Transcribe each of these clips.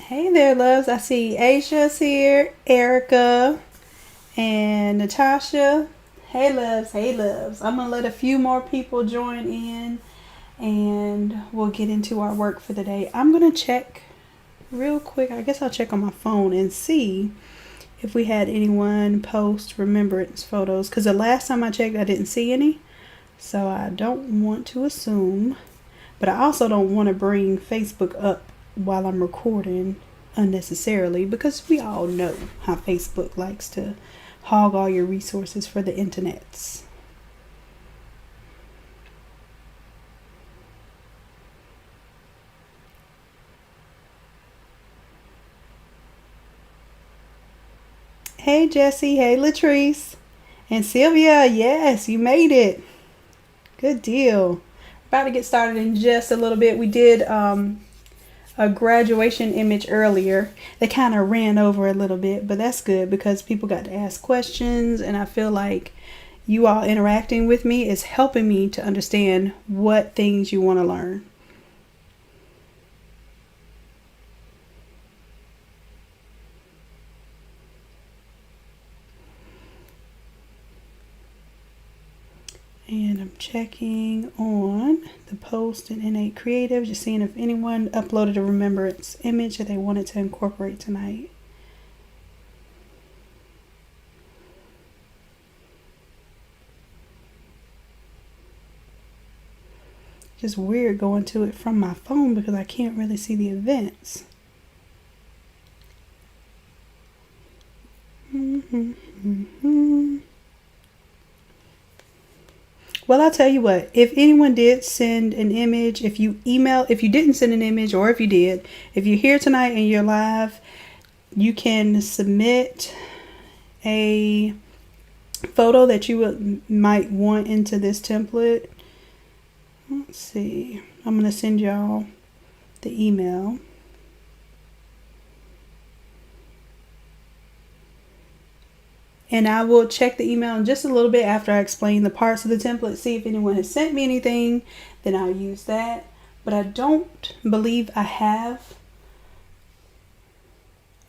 Hey there, loves. I see Asia's here, Erica, and Natasha. Hey, loves. Hey, loves. I'm going to let a few more people join in and we'll get into our work for the day. I'm going to check real quick. I guess I'll check on my phone and see if we had anyone post remembrance photos, because the last time I checked, I didn't see any. So I don't want to assume, but I also don't want to bring Facebook up while I'm recording unnecessarily, because we all know how Facebook likes to hog all your resources for the internets. Hey Jesse, hey Latrice, and Sylvia, yes, you made it. Good deal. About to get started in just a little bit. We did a graduation image earlier that kind of ran over a little bit, but that's good because people got to ask questions, and I feel like you all interacting with me is helping me to understand what things you want to learn. And I'm checking on the post in Innate Creative, just seeing if anyone uploaded a remembrance image that they wanted to incorporate tonight. Just weird going to it from my phone because I can't really see the events. Well, I'll tell you what, if anyone did send an image, if you didn't send an image, or if you did, if you're here tonight and you're live, you can submit a photo that you might want into this template. Let's see, I'm going to send y'all the email. And I will check the email in just a little bit after I explain the parts of the template, see if anyone has sent me anything, then I'll use that. But I don't believe I have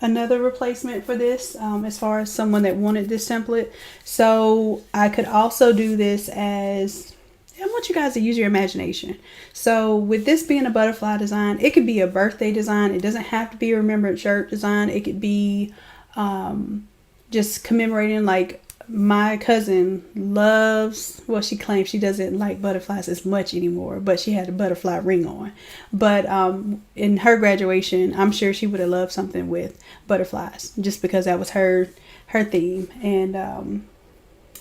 another replacement for this as far as someone that wanted this template. So I could also do this as, I want you guys to use your imagination. So with this being a butterfly design, it could be a birthday design. It doesn't have to be a remembrance shirt design. It could be just commemorating, like my cousin loves, well, she claims she doesn't like butterflies as much anymore, but she had a butterfly ring on. But in her graduation, I'm sure she would have loved something with butterflies, just because that was her theme. And I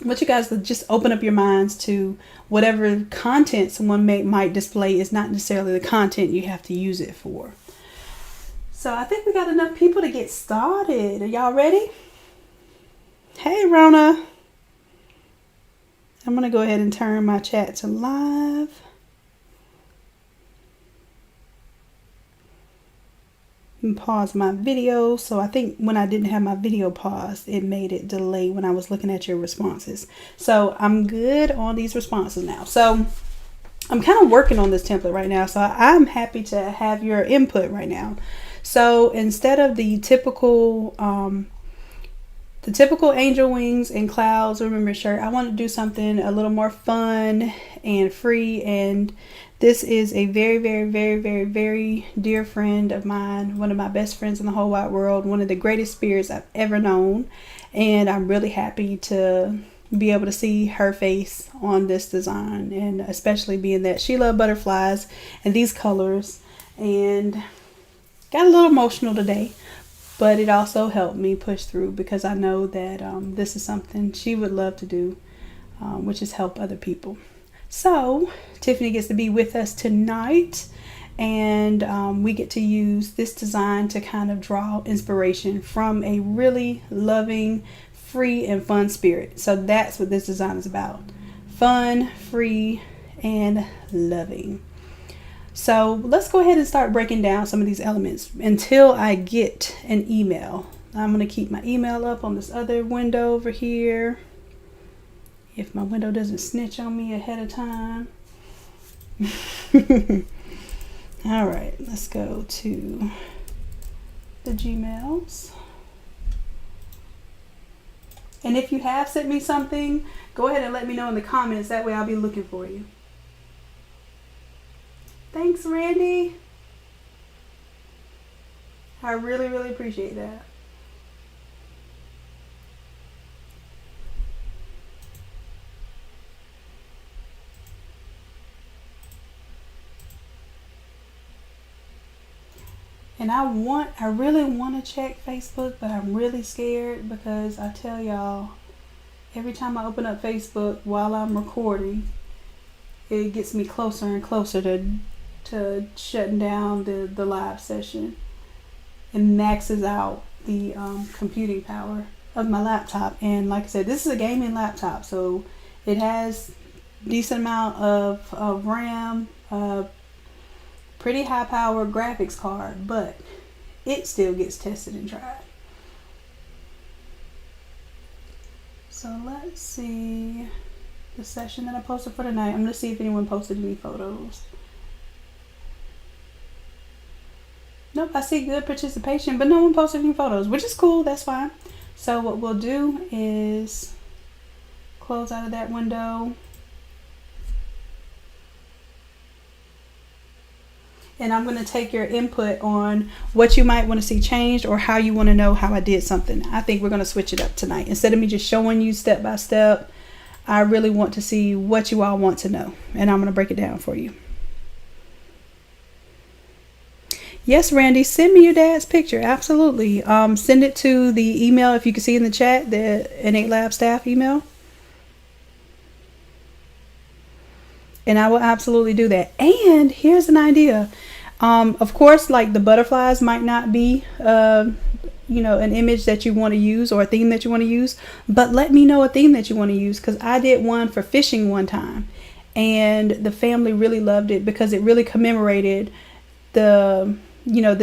want you guys to just open up your minds to whatever content someone might display is not necessarily the content you have to use it for. So I think we got enough people to get started. Are y'all ready? Hey Rona, I'm going to go ahead and turn my chat to live. And pause my video. So I think when I didn't have my video paused, it made it delay when I was looking at your responses. So I'm good on these responses now. So I'm kind of working on this template right now. So I'm happy to have your input right now. So instead of the typical angel wings and clouds remember shirt, I want to do something a little more fun and free. And this is a very, very, very, very, very dear friend of mine, one of my best friends in the whole wide world, one of the greatest spirits I've ever known. And I'm really happy to be able to see her face on this design, and especially being that she loved butterflies and these colors, and got a little emotional today. But it also helped me push through because I know that this is something she would love to do, which is help other people. So Tiffany gets to be with us tonight, and we get to use this design to kind of draw inspiration from a really loving, free, and fun spirit. So that's what this design is about. Fun, free, and loving. So let's go ahead and start breaking down some of these elements until I get an email. I'm going to keep my email up on this other window over here, if my window doesn't snitch on me ahead of time. All right, let's go to the Gmails. And if you have sent me something, go ahead and let me know in the comments. That way I'll be looking for you. Thanks, Randy. I really, really appreciate that. And I really want to check Facebook, but I'm really scared because I tell y'all, every time I open up Facebook while I'm recording, it gets me closer and closer to shutting down the live session, and maxes out the computing power of my laptop. And like I said, this is a gaming laptop, so it has decent amount of RAM, pretty high power graphics card, but it still gets tested and tried. So let's see the session that I posted for tonight. I'm gonna see if anyone posted any photos. Nope, I see good participation, but no one posted any photos, which is cool. That's fine. So what we'll do is close out of that window. And I'm going to take your input on what you might want to see changed or how you want to know how I did something. I think we're going to switch it up tonight. Instead of me just showing you step by step, I really want to see what you all want to know. And I'm going to break it down for you. Yes, Randy, send me your dad's picture. Absolutely. Send it to the email, if you can see in the chat, the Innate Lab staff email. And I will absolutely do that. And here's an idea. Of course, like the butterflies might not be, an image that you want to use or a theme that you want to use. But let me know a theme that you want to use, because I did one for fishing one time. And the family really loved it because it really commemorated the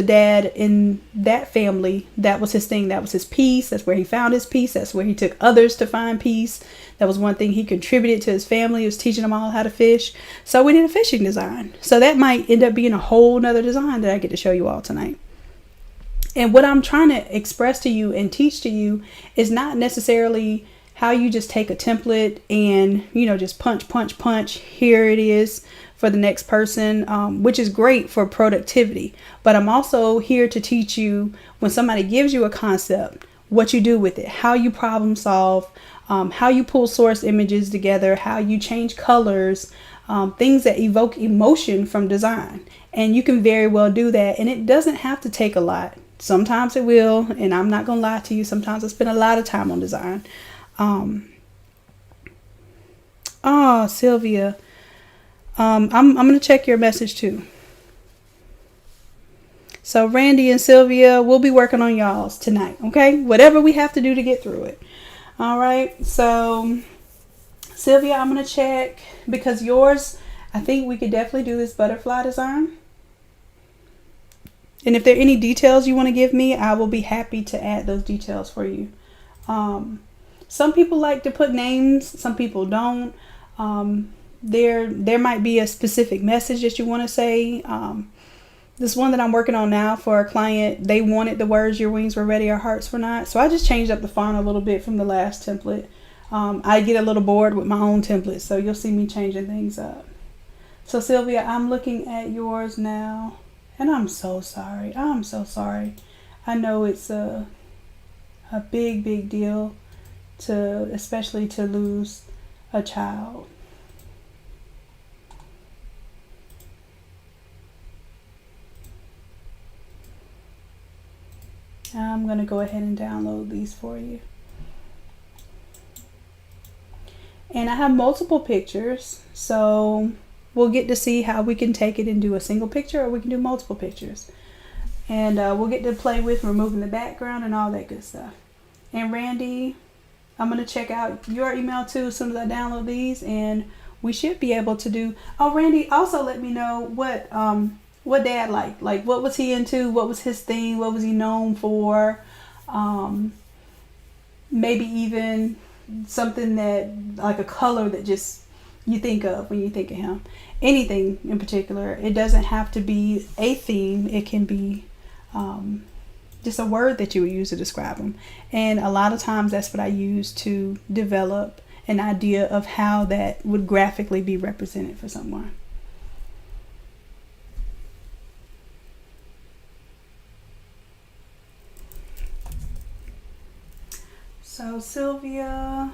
dad in that family. That was his thing. That was his peace. That's where he found his peace. That's where he took others to find peace. That was one thing he contributed to his family. He was teaching them all how to fish. So we did a fishing design. So that might end up being a whole nother design that I get to show you all tonight. And what I'm trying to express to you and teach to you is not necessarily how you just take a template and, just punch. Here it is for the next person, which is great for productivity. But I'm also here to teach you, when somebody gives you a concept, what you do with it, how you problem solve, how you pull source images together, how you change colors, things that evoke emotion from design. And you can very well do that. And it doesn't have to take a lot. Sometimes it will. And I'm not going to lie to you. Sometimes I spend a lot of time on design. Sylvia, I'm going to check your message too. So Randy and Sylvia, we'll be working on y'all's tonight. Okay. Whatever we have to do to get through it. All right. So Sylvia, I'm going to check, because yours, I think we could definitely do this butterfly design. And if there are any details you want to give me, I will be happy to add those details for you. Some people like to put names, some people don't. There might be a specific message that you want to say. This one that I'm working on now for a client, they wanted the words "your wings were ready, our hearts were not." So I just changed up the font a little bit from the last template. I get a little bored with my own template, so you'll see me changing things up. So Sylvia, I'm looking at yours now, and I'm so sorry. I'm so sorry. I know it's a big deal, especially to lose a child. I'm going to go ahead and download these for you. And I have multiple pictures, so we'll get to see how we can take it and do a single picture, or we can do multiple pictures. And we'll get to play with removing the background and all that good stuff. And Randy, I'm going to check out your email too as soon as I download these, and we should be able to do. Oh, Randy, also let me know what Dad liked. Like, what was he into? What was his thing? What was he known for? Maybe even something that, like a color that just you think of when you think of him. Anything in particular. It doesn't have to be a theme. It can be, just a word that you would use to describe them. And a lot of times that's what I use to develop an idea of how that would graphically be represented for someone. So Sylvia,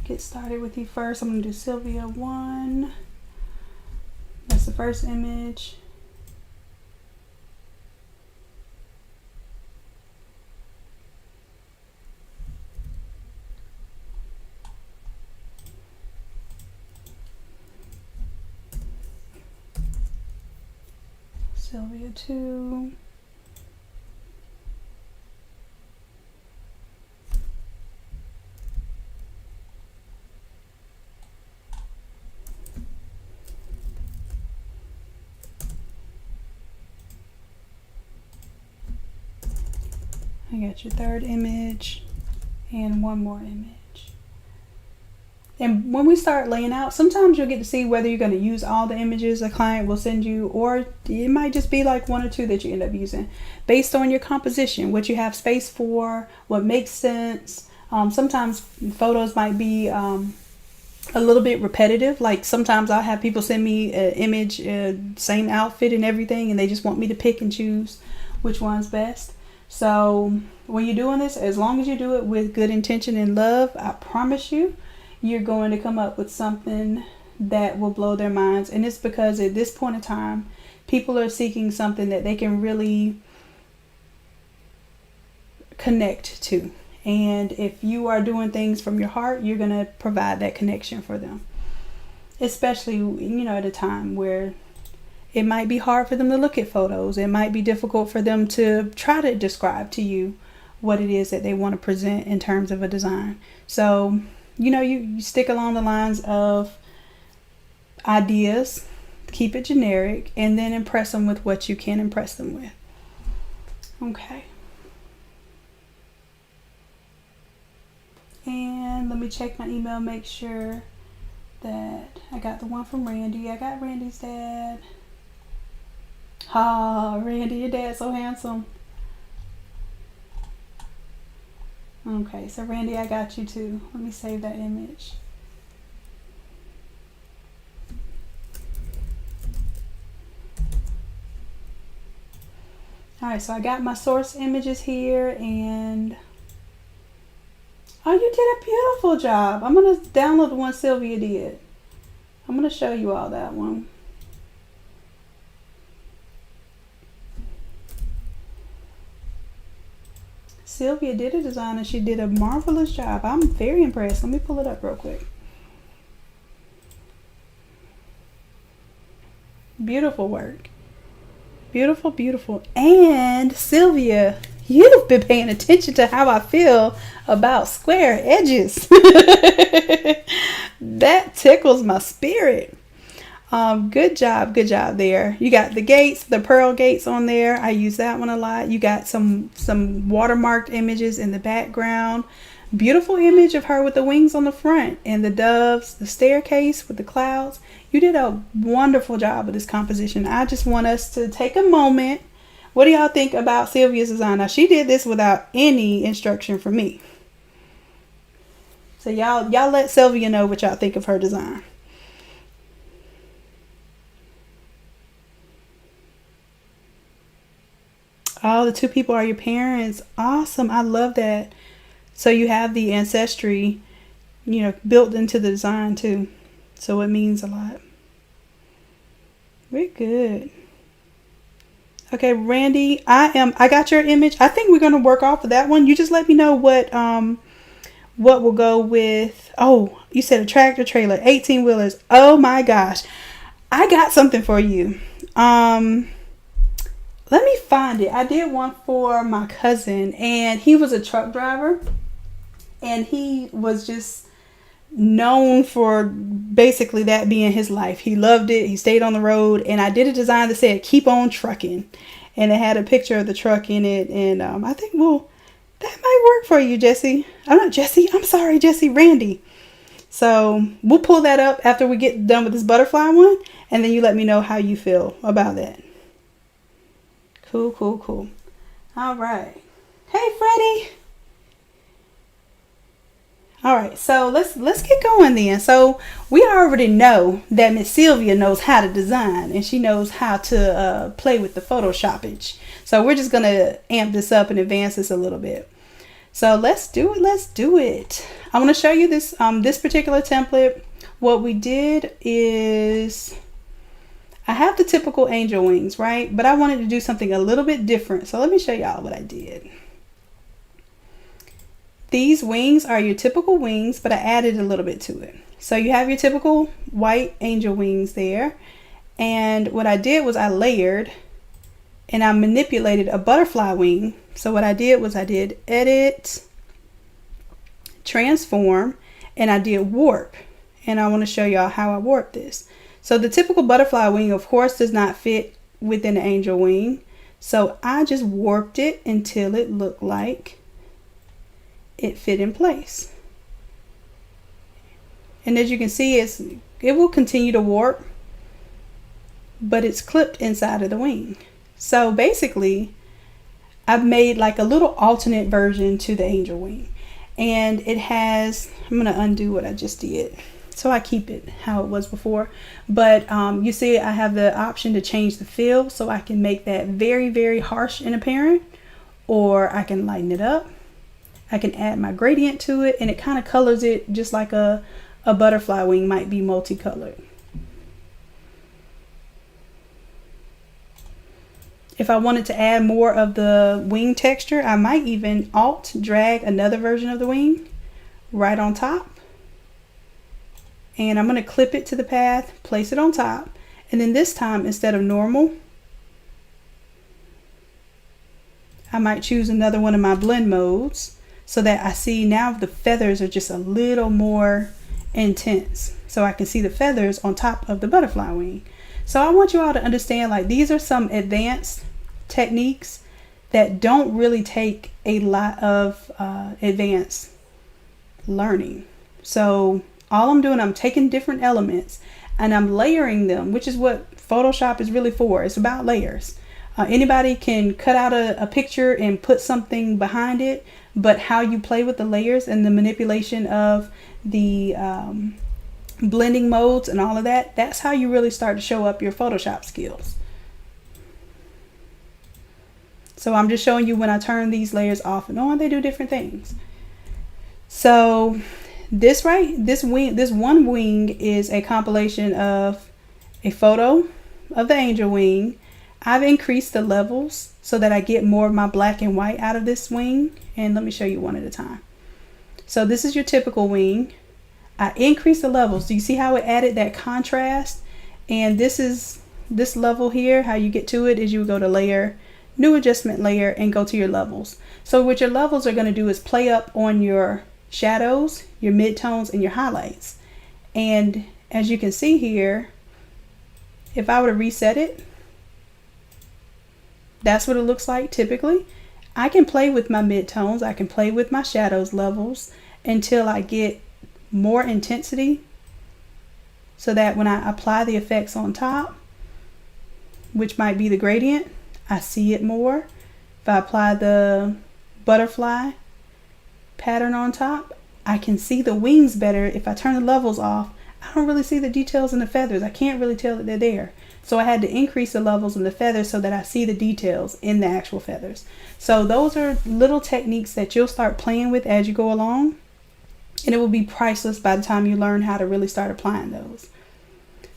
get started with you first. I'm going to do Sylvia 1. That's the first image. Sylvia 2. I got your third image and one more image. And when we start laying out, sometimes you'll get to see whether you're going to use all the images a client will send you, or it might just be like 1 or 2 that you end up using based on your composition, what you have space for, what makes sense. Sometimes photos might be a little bit repetitive. Like sometimes I'll have people send me an image, same outfit and everything, and they just want me to pick and choose which one's best. So when you're doing this, as long as you do it with good intention and love, I promise you, you're going to come up with something that will blow their minds. And it's because at this point in time, people are seeking something that they can really connect to. And if you are doing things from your heart, you're going to provide that connection for them. Especially, at a time where it might be hard for them to look at photos. It might be difficult for them to try to describe to you what it is that they want to present in terms of a design. So, you stick along the lines of ideas, keep it generic, and then impress them with what you can impress them with. Okay. And let me check my email, make sure that I got the one from Randy. I got Randy's dad. Ah, Randy, your dad's so handsome. Okay, so Randy, I got you too. Let me save that image. Alright, so I got my source images here, and oh, you did a beautiful job. I'm going to download the one Sylvia did. I'm going to show you all that one. Sylvia did a design and she did a marvelous job. I'm very impressed. Let me pull it up real quick. Beautiful work. Beautiful, beautiful. And Sylvia, you've been paying attention to how I feel about square edges. That tickles my spirit. Good job there. You got the gates, the pearl gates on there. I use that one a lot. You got some watermarked images in the background. Beautiful image of her with the wings on the front and the doves, the staircase with the clouds. You did a wonderful job with this composition. I just want us to take a moment. What do y'all think about Sylvia's design? Now, she did this without any instruction from me. So y'all let Sylvia know what y'all think of her design. Oh, the 2 people are your parents. Awesome. I love that. So you have the ancestry, built into the design too. So it means a lot. Very good. Okay, Randy, I got your image. I think we're going to work off of that one. You just let me know what will go with. Oh, you said a tractor trailer, 18 wheelers. Oh my gosh. I got something for you. Let me find it. I did one for my cousin, and he was a truck driver, and he was just known for basically that being his life. He loved it. He stayed on the road, and I did a design that said "Keep on Truckin'," and it had a picture of the truck in it. And I think, well, that might work for you, Jesse. I'm sorry, Jesse, Randy. So we'll pull that up after we get done with this butterfly one, and then you let me know how you feel about that. Cool. All right. Hey, Freddie. All right, so let's get going then. So we already know that Miss Sylvia knows how to design and she knows how to play with the Photoshoppage. So we're just gonna amp this up and advance this a little bit. So let's do it. Let's do it. I want to show you this this particular template. What we did is I have the typical angel wings, right? But I wanted to do something a little bit different. So let me show y'all what I did. These wings are your typical wings, but I added a little bit to it. So you have your typical white angel wings there. And what I did was I layered and I manipulated a butterfly wing. So what I did was I did edit, transform, and I did warp. And I want to show y'all how I warped this. So the typical butterfly wing, of course, does not fit within the angel wing. So I just warped it until it looked like it fit in place. And as you can see, it will continue to warp, but it's clipped inside of the wing. So basically, I've made like a little alternate version to the angel wing. And it has, I'm going to undo what I just did so I keep it how it was before. But you see I have the option to change the fill, so I can make that very, very harsh and apparent, or I can lighten it up. I can add my gradient to it, and it kind of colors it just like a butterfly wing might be multicolored. If I wanted to add more of the wing texture, I might even alt drag another version of the wing right on top. And I'm going to clip it to the path, place it on top, and then this time instead of normal, I might choose another one of my blend modes, so that I see now the feathers are just a little more intense. So I can see the feathers on top of the butterfly wing. So I want you all to understand, like, these are some advanced techniques that don't really take a lot of advanced learning. So all I'm doing, I'm taking different elements and I'm layering them, which is what Photoshop is really for. It's about layers. Anybody can cut out a picture and put something behind it, but how you play with the layers and the manipulation of the blending modes and all of that, that's how you really start to show up your Photoshop skills. So I'm just showing you when I turn these layers off and on, they do different things. So this one wing is a compilation of a photo of the angel wing. I've increased the levels so that I get more of my black and white out of this wing. And let me show you one at a time. So this is your typical wing. I increased the levels. Do you see how it added that contrast? And this level here, how you get to it is you go to layer, new adjustment layer, and go to your levels. So what your levels are going to do is play up on your shadows, your midtones, and your highlights. And as you can see here, if I were to reset it, that's what it looks like typically. I can play with my midtones, I can play with my shadows levels until I get more intensity, so that when I apply the effects on top, which might be the gradient, I see it more. If I apply the butterfly pattern on top, I can see the wings better. If I turn the levels off, I don't really see the details in the feathers. I can't really tell that they're there. So I had to increase the levels in the feathers so that I see the details in the actual feathers. So those are little techniques that you'll start playing with as you go along, and it will be priceless by the time you learn how to really start applying those.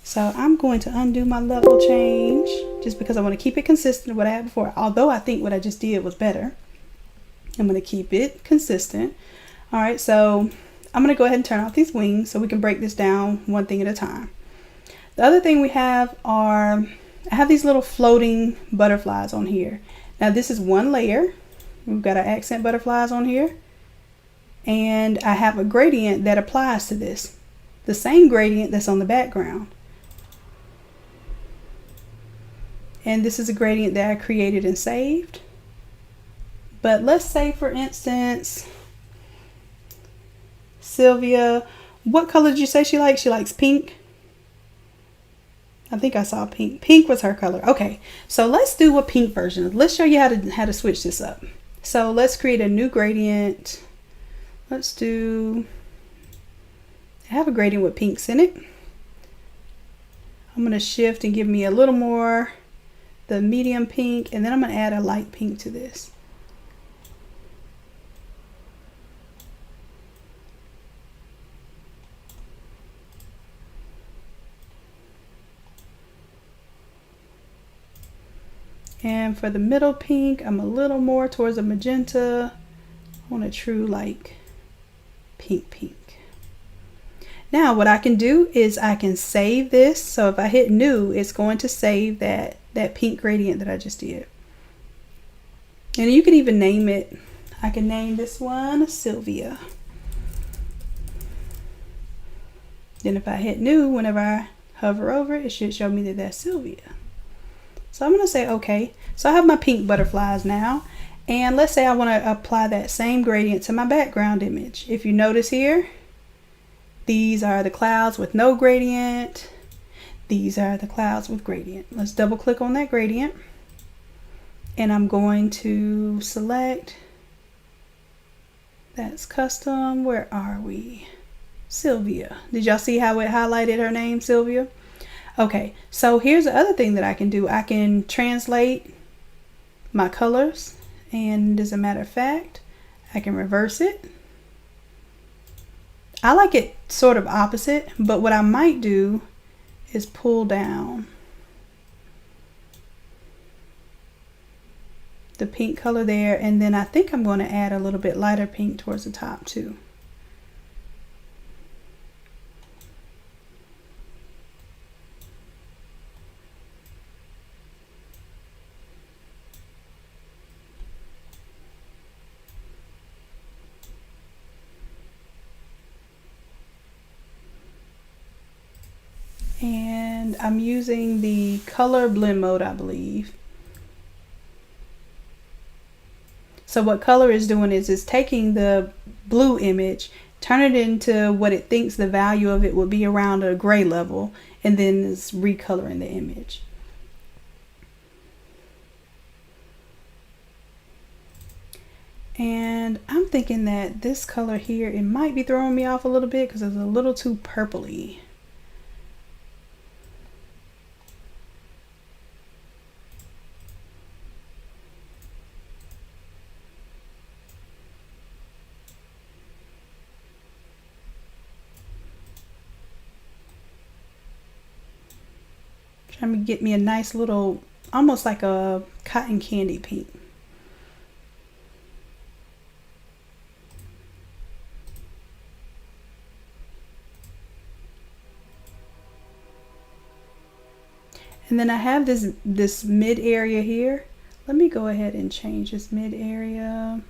So I'm going to undo my level change just because I want to keep it consistent with what I had before. Although I think what I just did was better, I'm going to keep it consistent. All right, so I'm going to go ahead and turn off these wings so we can break this down one thing at a time. The other thing we have are, I have these little floating butterflies on here. Now this is one layer. We've got our accent butterflies on here. And I have a gradient that applies to this. The same gradient that's on the background. And this is a gradient that I created and saved. But let's say, for instance, Sylvia, what color did you say she likes? She likes pink. I think I saw pink. Pink was her color. Okay, so let's do a pink version. Let's show you how to switch this up. So let's create a new gradient. Let's do, I have a gradient with pinks in it. I'm going to shift and give me a little more the medium pink, and then I'm going to add a light pink to this. And for the middle pink, I'm a little more towards a magenta. I want a true like pink. Now what I can do is I can save this. So if I hit new, it's going to save that pink gradient that I just did. And you can even name it. I can name this one Sylvia. Then if I hit new, whenever I hover over it, it should show me that that's Sylvia. So I'm going to say okay. So I have my pink butterflies now. And let's say I want to apply that same gradient to my background image. If you notice here, these are the clouds with no gradient. These are the clouds with gradient. Let's double click on that gradient. And I'm going to select, that's custom. Where are we? Sylvia. Did y'all see how it highlighted her name, Sylvia? Okay, so here's the other thing that I can do. I can translate my colors, and as a matter of fact, I can reverse it. I like it sort of opposite, but what I might do is pull down the pink color there, and then I think I'm going to add a little bit lighter pink towards the top too. And I'm using the color blend mode, I believe. So what color is doing is it's taking the blue image, turn it into what it thinks the value of it would be around a gray level, and then it's recoloring the image. And I'm thinking that this color here, it might be throwing me off a little bit because it's a little too purpley. Trying to get me a nice little, almost like a cotton candy pink. And then I have this mid area here. Let me go ahead and change this mid area.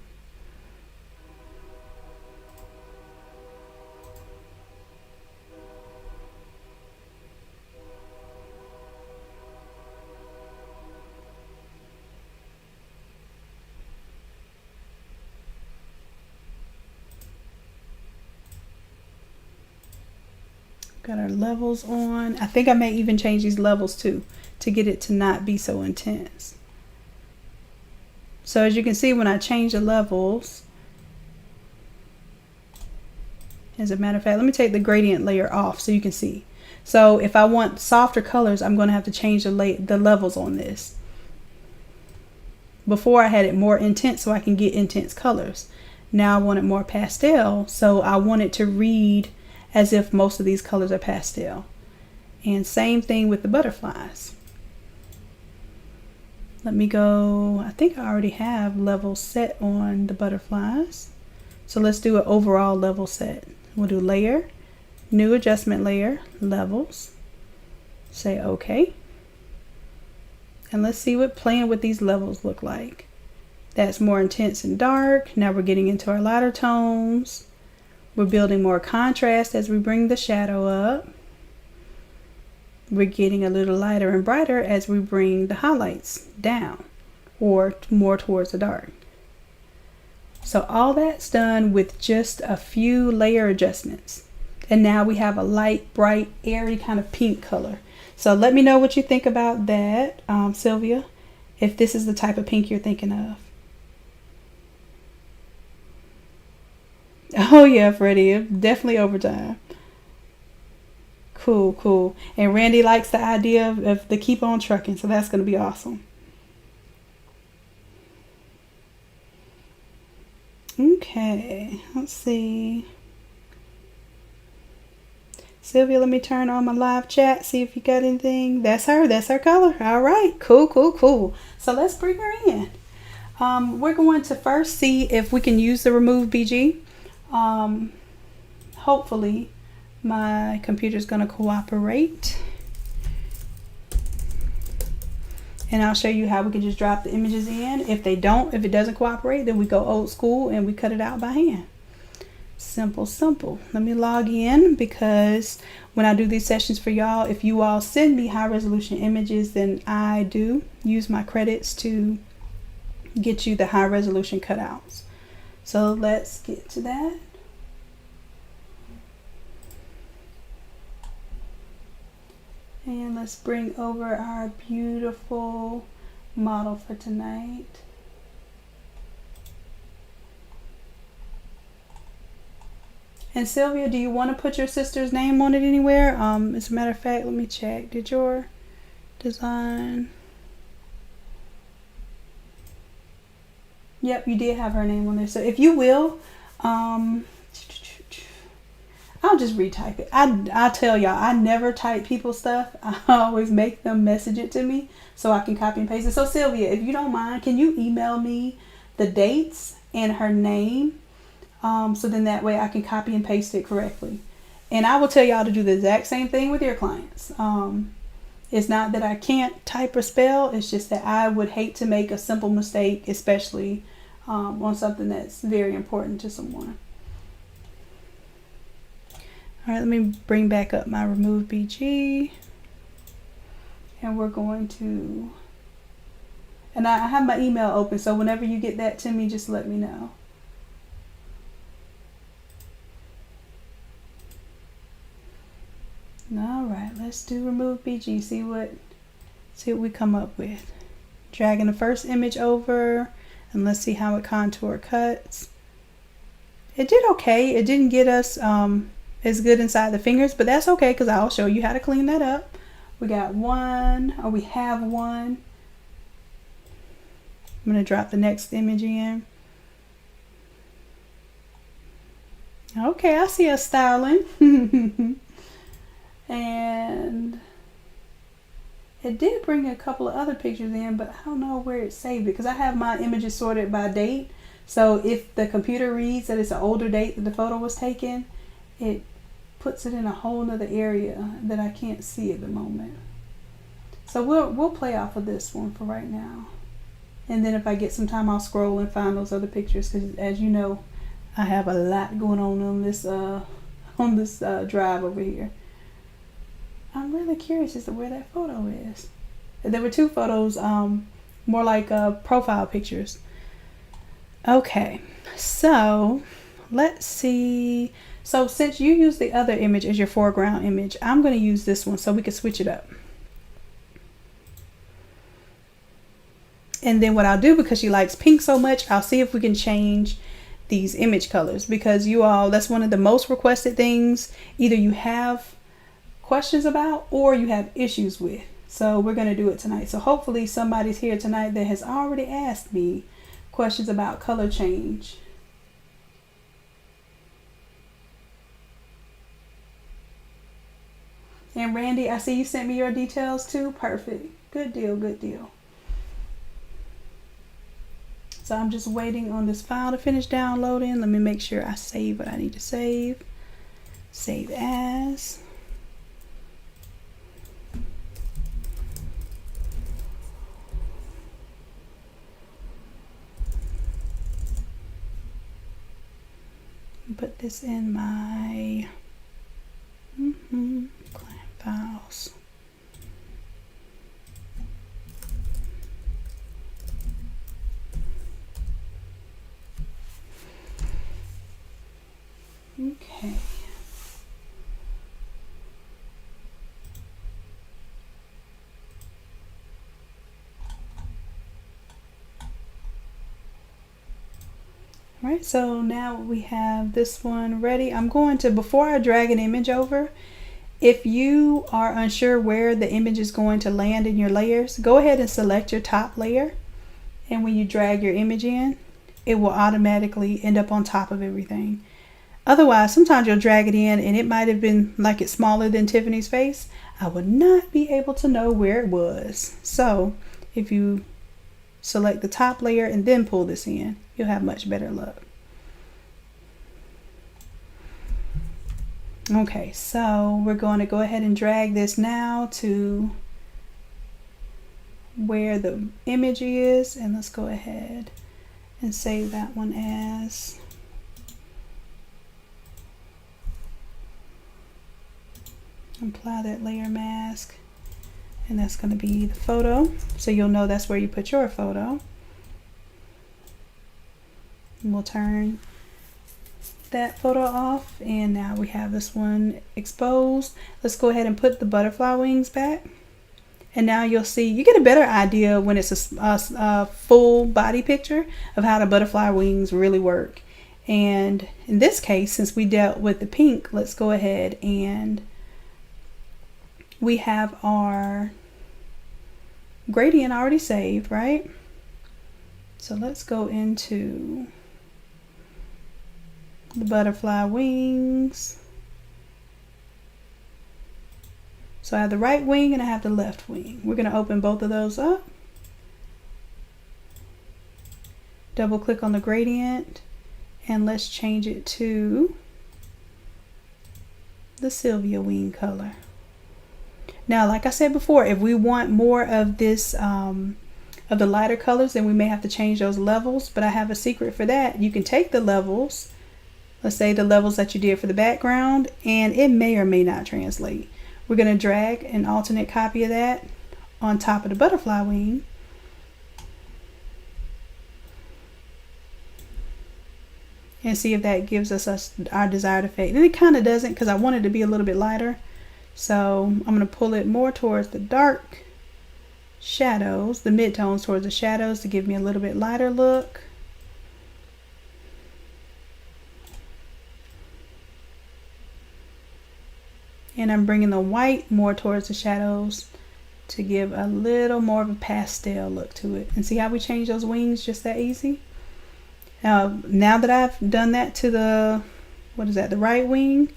Got our levels on. I think I may even change these levels too to get it to not be so intense. So as you can see, when I change the levels, as a matter of fact, let me take the gradient layer off so you can see. So if I want softer colors, I'm going to have to change the levels on this. Before I had it more intense so I can get intense colors. Now I want it more pastel, so I want it to read as if most of these colors are pastel. And same thing with the butterflies. Let me go, I think I already have levels set on the butterflies. So let's do an overall level set. We'll do layer, new adjustment layer, levels. Say okay. And let's see what playing with these levels look like. That's more intense and dark. Now we're getting into our lighter tones. We're building more contrast as we bring the shadow up. We're getting a little lighter and brighter as we bring the highlights down or more towards the dark. So all that's done with just a few layer adjustments. And now we have a light, bright, airy kind of pink color. So let me know what you think about that, Sylvia, if this is the type of pink you're thinking of. Oh yeah, Freddie, definitely overtime. Cool, cool. And Randy likes the idea of the keep on trucking, so that's going to be awesome. Okay, let's see. Sylvia, let me turn on my live chat, see if you got anything. That's her color. All right, cool, cool, cool. So let's bring her in. We're going to first see if we can use the remove BG. Hopefully my computer's going to cooperate. And I'll show you how we can just drop the images in. If it doesn't cooperate, then we go old school and we cut it out by hand. Simple, simple. Let me log in, because when I do these sessions for y'all, if you all send me high resolution images, then I do use my credits to get you the high resolution cutouts. So let's get to that. And let's bring over our beautiful model for tonight. And Sylvia, do you want to put your sister's name on it anywhere? As a matter of fact, let me check. Did your design? Yep, you did have her name on there. So if you will, I'll just retype it. I tell y'all, I never type people's stuff. I always make them message it to me so I can copy and paste it. So Sylvia, if you don't mind, can you email me the dates and her name? So then that way I can copy and paste it correctly. And I will tell y'all to do the exact same thing with your clients. It's not that I can't type or spell. It's just that I would hate to make a simple mistake, especially on something that's very important to someone. All right, let me bring back up my remove BG. And we're going to, and I have my email open, so whenever you get that to me, just let me know. All right, let's do remove BG. See what we come up with. Dragging the first image over, and let's see how it contour cuts. It did okay. It didn't get us as good inside the fingers, but that's okay, because I'll show you how to clean that up. We got one, or we have one. I'm gonna drop the next image in. Okay, I see us styling. And it did bring a couple of other pictures in, but I don't know where it saved it, because I have my images sorted by date. So if the computer reads that it's an older date that the photo was taken, it puts it in a whole nother area that I can't see at the moment. So we'll play off of this one for right now. And then if I get some time, I'll scroll and find those other pictures, because as you know, I have a lot going on this drive over here. I'm really curious as to where that photo is. There were two photos, more like profile pictures. Okay, so let's see. So since you use the other image as your foreground image, I'm going to use this one so we can switch it up. And then what I'll do, because she likes pink so much, I'll see if we can change these image colors, because you all, that's one of the most requested things either you have questions about or you have issues with. So we're going to do it tonight. So hopefully somebody's here tonight that has already asked me questions about color change. And Randy, I see you sent me your details too. Perfect. Good deal, good deal. So I'm just waiting on this file to finish downloading. Let me make sure I save what I need to save. Save as. Put this in my client files. Okay. All right, so now we have this one ready. I'm going to, before I drag an image over, if you are unsure where the image is going to land in your layers, go ahead and select your top layer. And when you drag your image in, it will automatically end up on top of everything. Otherwise, sometimes you'll drag it in and it might have been like it's smaller than Tiffany's face. I would not be able to know where it was. So if you select the top layer and then pull this in, you'll have much better luck. Okay, so we're going to go ahead and drag this now to where the image is, and let's go ahead and save that one as apply that layer mask, and that's going to be the photo, so you'll know that's where you put your photo. And we'll turn that photo off, and now we have this one exposed. Let's go ahead and put the butterfly wings back, and now you'll see, you get a better idea when it's a full body picture of how the butterfly wings really work. And in this case, since we dealt with the pink, let's go ahead and we have our gradient already saved, right? So let's go into the butterfly wings. So I have the right wing and I have the left wing. We're going to open both of those up. Double click on the gradient and let's change it to the Sylvia wing color. Now, like I said before, if we want more of this, of the lighter colors, then we may have to change those levels, but I have a secret for that. You can take the levels, let's say the levels that you did for the background, and it may or may not translate. We're going to drag an alternate copy of that on top of the butterfly wing. And see if that gives us our desired effect. And it kind of doesn't, because I want it to be a little bit lighter. So I'm going to pull it more towards the dark shadows, the midtones towards the shadows, to give me a little bit lighter look. And I'm bringing the white more towards the shadows to give a little more of a pastel look to it. And see how we change those wings just that easy? Now that I've done that to the, what is that, the right wing,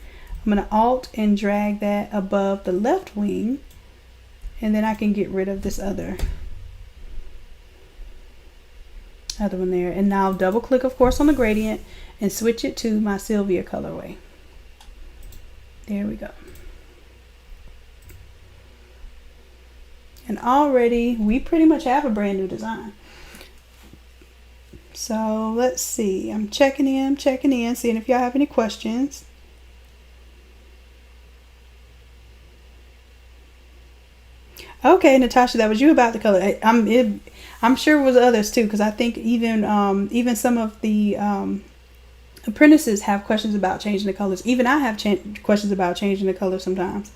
I'm going to Alt and drag that above the left wing, and then I can get rid of this other one there. And now double click, of course, on the gradient and switch it to my Sylvia colorway. There we go. And already we pretty much have a brand new design. So let's see, I'm checking in, seeing if y'all have any questions. Okay, Natasha, that was you about the color. I'm sure it was others too, because I think even some of the apprentices have questions about changing the colors. Even I have questions about changing the color sometimes.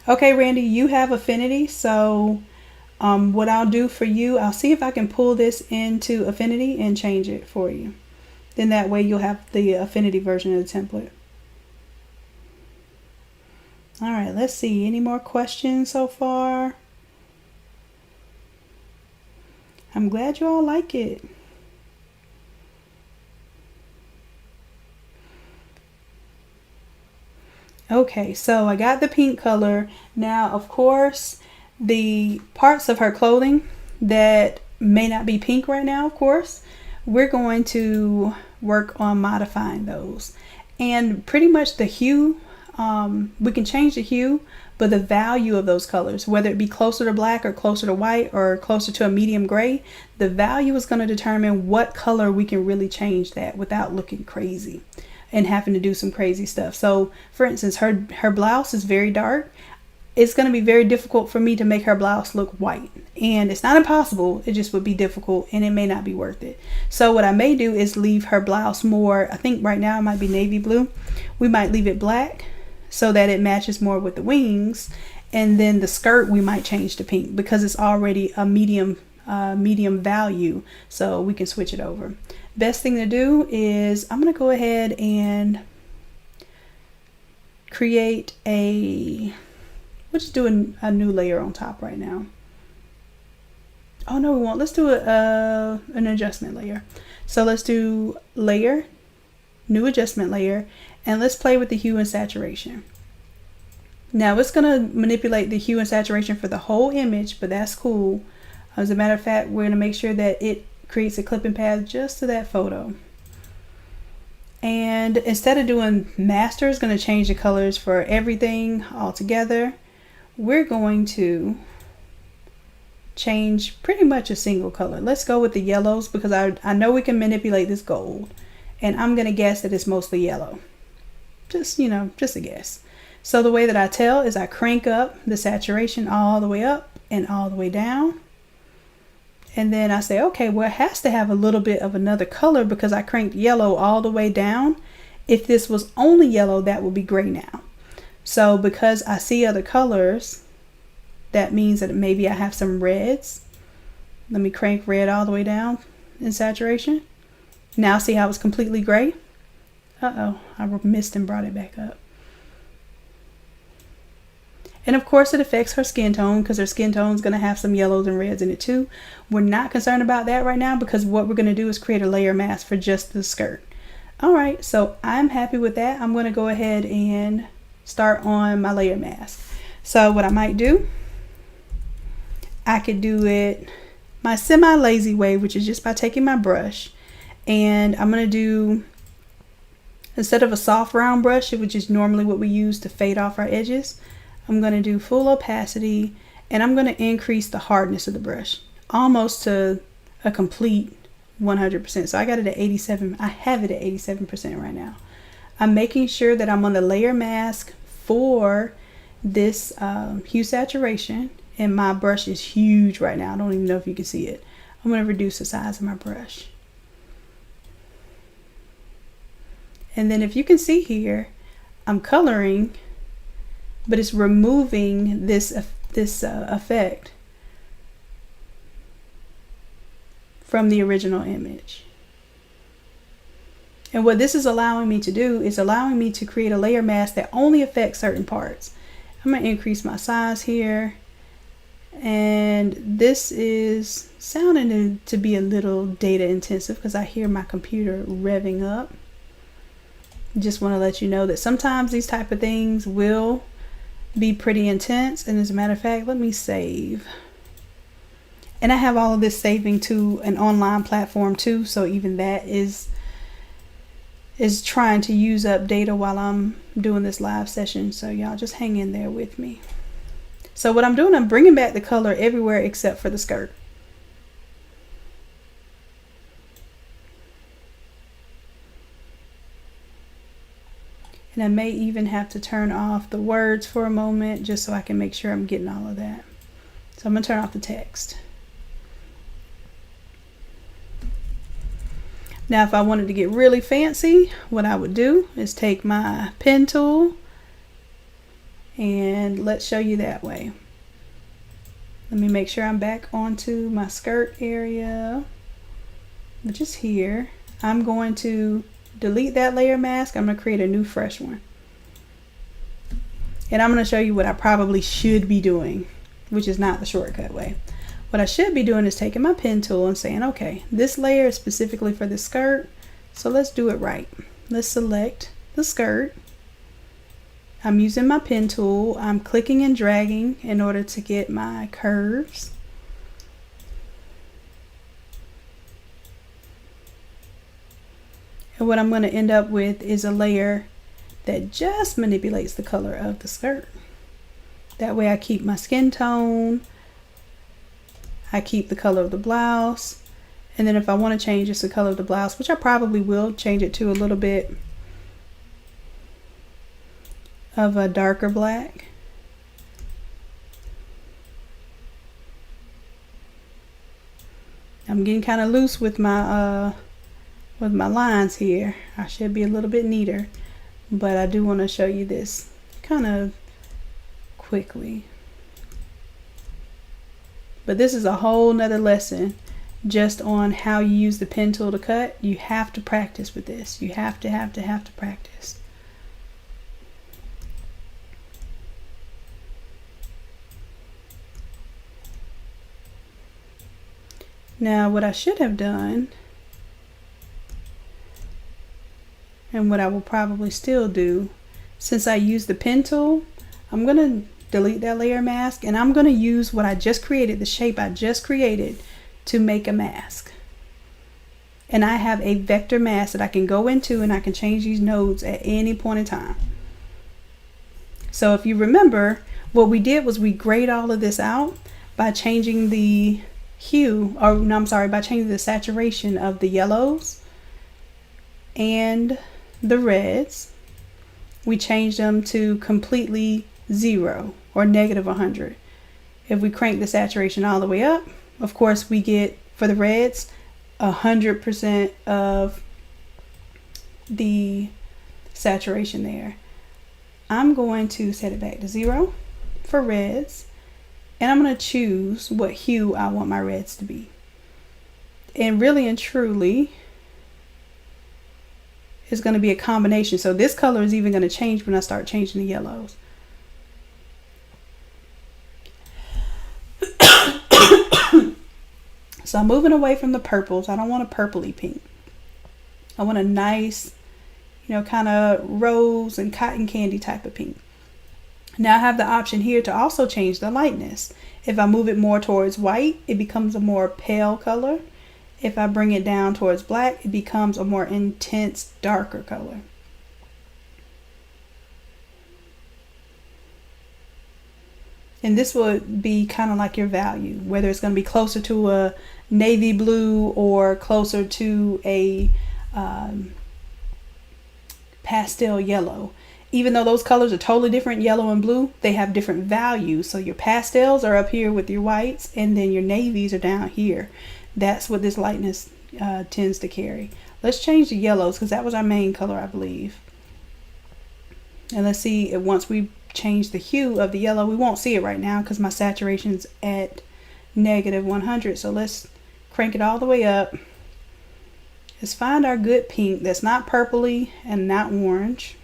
Okay, Randy, you have affinity, so what I'll do for you, I'll see if I can pull this into affinity and change it for you. Then that way you'll have the affinity version of the template. All right, let's see. Any more questions so far? I'm glad you all like it. Okay, so I got the pink color. Now, of course, the parts of her clothing that may not be pink right now, of course, we're going to work on modifying those. And pretty much the hue, we can change the hue, but the value of those colors, whether it be closer to black or closer to white or closer to a medium gray, the value is going to determine what color we can really change that without looking crazy and having to do some crazy stuff. So for instance, her blouse is very dark. It's going to be very difficult for me to make her blouse look white, and it's not impossible, it just would be difficult and it may not be worth it. So what I may do is leave her blouse more, I think right now it might be navy blue. We might leave it black so that it matches more with the wings, and then the skirt we might change to pink because it's already a medium medium value, so we can switch it over. Best thing to do is I'm going to go ahead and create we'll just do a new layer on top right now. Oh no, we won't. Let's do an adjustment layer. So let's do layer, new adjustment layer, and let's play with the hue and saturation. Now it's going to manipulate the hue and saturation for the whole image, but that's cool. As a matter of fact, we're going to make sure that it creates a clipping path just to that photo. And instead of doing master, it's going to change the colors for everything all together. We're going to change pretty much a single color. Let's go with the yellows because I know we can manipulate this gold, and I'm going to guess that it's mostly yellow. Just, you know, just a guess. So the way that I tell is I crank up the saturation all the way up and all the way down. And then I say, okay, well, it has to have a little bit of another color because I cranked yellow all the way down. If this was only yellow, that would be gray now. So because I see other colors, that means that maybe I have some reds. Let me crank red all the way down in saturation. Now see how it's completely gray? Uh-oh, I missed and brought it back up. And of course it affects her skin tone because her skin tone is going to have some yellows and reds in it too. We're not concerned about that right now because what we're going to do is create a layer mask for just the skirt. All right, so I'm happy with that. I'm going to go ahead and start on my layer mask. So what I might do, I could do it my semi-lazy way, which is just by taking my brush, and I'm going to do, instead of a soft round brush, which is normally what we use to fade off our edges, I'm going to do full opacity, and I'm going to increase the hardness of the brush almost to a complete 100%. So I got it at 87. I have it at 87% right now. I'm making sure that I'm on the layer mask for this hue saturation, and my brush is huge right now. I don't even know if you can see it. I'm going to reduce the size of my brush. And then if you can see here, I'm coloring, but it's removing this effect from the original image. And what this is allowing me to do is allowing me to create a layer mask that only affects certain parts. I'm going to increase my size here. And this is sounding to be a little data intensive because I hear my computer revving up. Just want to let you know that sometimes these type of things will be pretty intense. And as a matter of fact, let me save. And I have all of this saving to an online platform too, so even that is trying to use up data while I'm doing this live session. So y'all just hang in there with me. So what I'm doing, I'm bringing back the color everywhere except for the skirt. And I may even have to turn off the words for a moment just so I can make sure I'm getting all of that. So I'm going to turn off the text. Now, if I wanted to get really fancy, what I would do is take my pen tool and let's show you that way. Let me make sure I'm back onto my skirt area, which is here. I'm going to delete that layer mask. I'm going to create a new fresh one. And I'm going to show you what I probably should be doing, which is not the shortcut way. What I should be doing is taking my pen tool and saying, okay, this layer is specifically for the skirt, so let's do it right. Let's select the skirt. I'm using my pen tool. I'm clicking and dragging in order to get my curves. And what I'm going to end up with is a layer that just manipulates the color of the skirt. That way I keep my skin tone, I keep the color of the blouse, and then if I want to change just the color of the blouse, which I probably will, change it to a little bit of a darker black. I'm getting kind of loose with my lines here. I should be a little bit neater, but I do want to show you this kind of quickly. But this is a whole nother lesson just on how you use the pen tool to cut. You have to practice with this. You have to practice. Now what I should have done, and what I will probably still do, since I use the pen tool, I'm going to delete that layer mask, and I'm going to use what I just created, the shape I just created, to make a mask. And I have a vector mask that I can go into, and I can change these nodes at any point in time. So if you remember, what we did was we grayed all of this out by changing the hue, or no, I'm sorry, by changing the saturation of the yellows and the reds. We changed them to completely 0 or negative 100. If we crank the saturation all the way up, of course we get, for the reds, 100% of the saturation there. I'm going to set it back to 0 for reds, and I'm going to choose what hue I want my reds to be. And really and truly, it's going to be a combination. So this color is even going to change when I start changing the yellows. So I'm moving away from the purples. I don't want a purpley pink. I want a nice, kind of rose and cotton candy type of pink. Now I have the option here to also change the lightness. If I move it more towards white, it becomes a more pale color. If I bring it down towards black, it becomes a more intense, darker color. And this would be kind of like your value, whether it's going to be closer to a navy blue or closer to a pastel yellow. Even though those colors are totally different, yellow and blue, they have different values. So your pastels are up here with your whites, and then your navies are down here. That's what this lightness tends to carry. Let's change the yellows, because that was our main color, I believe. And let's see if once we change the hue of the yellow, we won't see it right now because my saturation's at negative 100. So let's crank it all the way up. Let's find our good pink that's not purpley and not orange.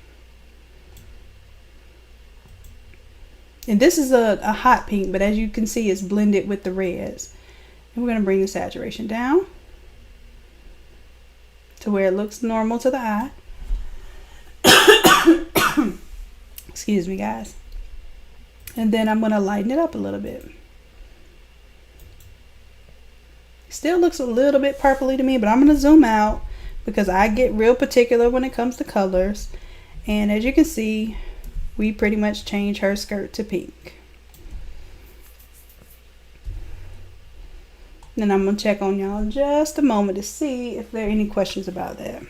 And this is a hot pink, but as you can see, it's blended with the reds. And we're going to bring the saturation down to where it looks normal to the eye. Excuse me, guys. And then I'm going to lighten it up a little bit. Still looks a little bit purpley to me, but I'm going to zoom out because I get real particular when it comes to colors. And as you can see, we pretty much change her skirt to pink. Then I'm going to check on y'all in just a moment to see if there are any questions about that.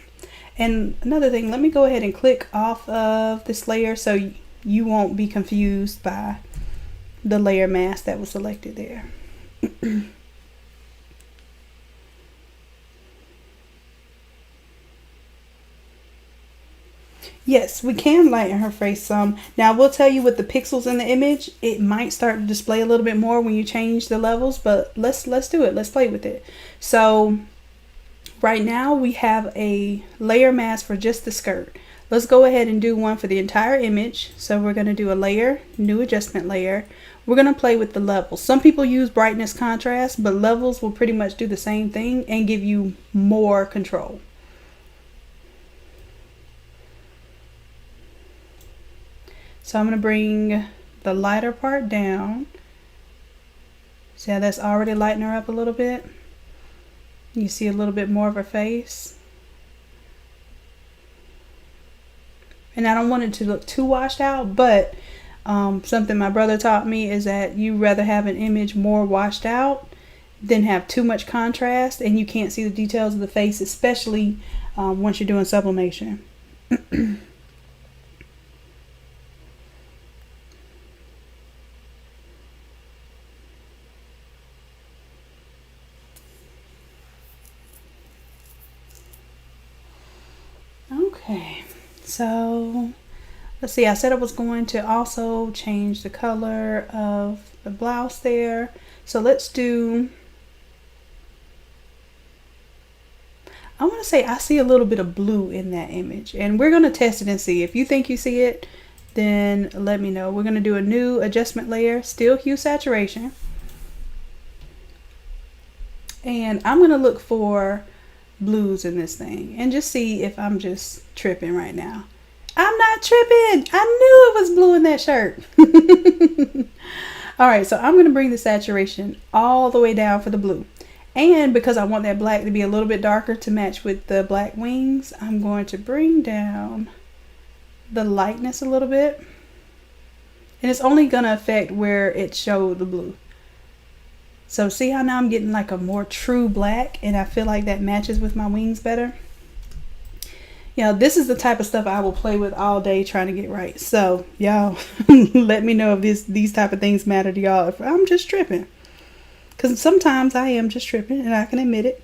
And another thing, let me go ahead and click off of this layer so you won't be confused by the layer mask that was selected there. Yes, we can lighten her face some. Now, I will tell you with the pixels in the image, it might start to display a little bit more when you change the levels, but let's do it. Let's play with it. So right now we have a layer mask for just the skirt. Let's go ahead and do one for the entire image. So we're going to do a layer, new adjustment layer. We're going to play with the levels. Some people use brightness contrast, but levels will pretty much do the same thing and give you more control. So I'm going to bring the lighter part down. See how that's already lighting her up a little bit? You see a little bit more of her face. And I don't want it to look too washed out, but something my brother taught me is that you rather have an image more washed out than have too much contrast and you can't see the details of the face, especially once you're doing sublimation. Okay, so let's see, I said I was going to also change the color of the blouse there. So let's do, I want to say I see a little bit of blue in that image, and we're going to test it and see. If you think you see it, then let me know. We're going to do a new adjustment layer, still hue saturation. And I'm going to look for blues in this thing and just see if I'm just tripping right now. I'm not tripping. I knew it was blue in that shirt. All right, so I'm going to bring the saturation all the way down for the blue. And because I want that black to be a little bit darker to match with the black wings, I'm going to bring down the lightness a little bit. And it's only going to affect where it showed the blue. So see how now I'm getting like a more true black, and I feel like that matches with my wings better. You know, this is the type of stuff I will play with all day trying to get right. So y'all let me know if these type of things matter to y'all, if I'm just tripping. Because sometimes I am just tripping, and I can admit it.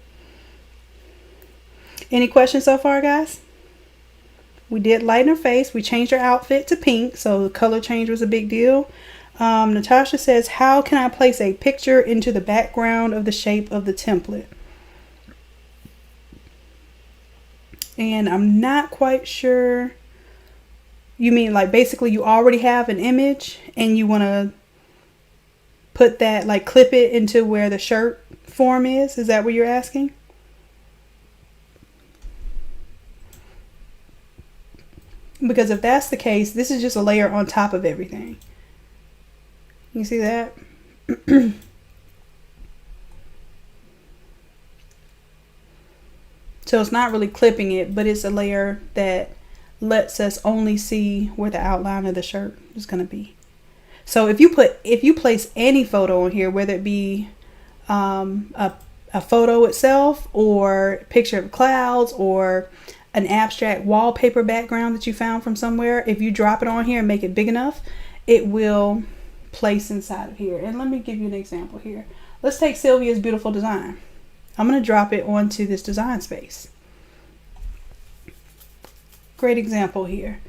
Any questions so far, guys? We did lighten her face. We changed her outfit to pink, so the color change was a big deal. Natasha says, how can I place a picture into the background of the shape of the template? And I'm not quite sure. You mean like basically you already have an image and you want to put that, like clip it into where the shirt form is? Is that what you're asking? Because if that's the case, this is just a layer on top of everything. You see that? So it's not really clipping it, but it's a layer that lets us only see where the outline of the shirt is going to be. So if you place any photo on here, whether it be a photo itself or a picture of clouds or an abstract wallpaper background that you found from somewhere, if you drop it on here and make it big enough, it will place inside of here. And let me give you an example here. Let's take Sylvia's beautiful design. I'm going to drop it onto this design space. Great example here.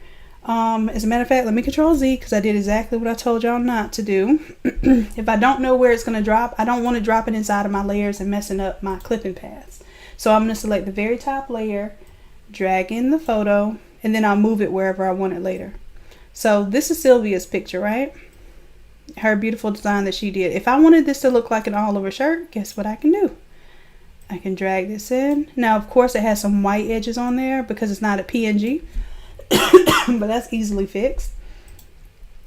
As a matter of fact, let me Control Z because I did exactly what I told y'all not to do. If I don't know where it's going to drop, I don't want to drop it inside of my layers and messing up my clipping paths. So I'm going to select the very top layer, drag in the photo, and then I'll move it wherever I want it later. So this is Sylvia's picture, right? Her beautiful design that she did. If I wanted this to look like an all over shirt, guess what I can do? I can drag this in. Now, of course, it has some white edges on there because it's not a PNG, but that's easily fixed.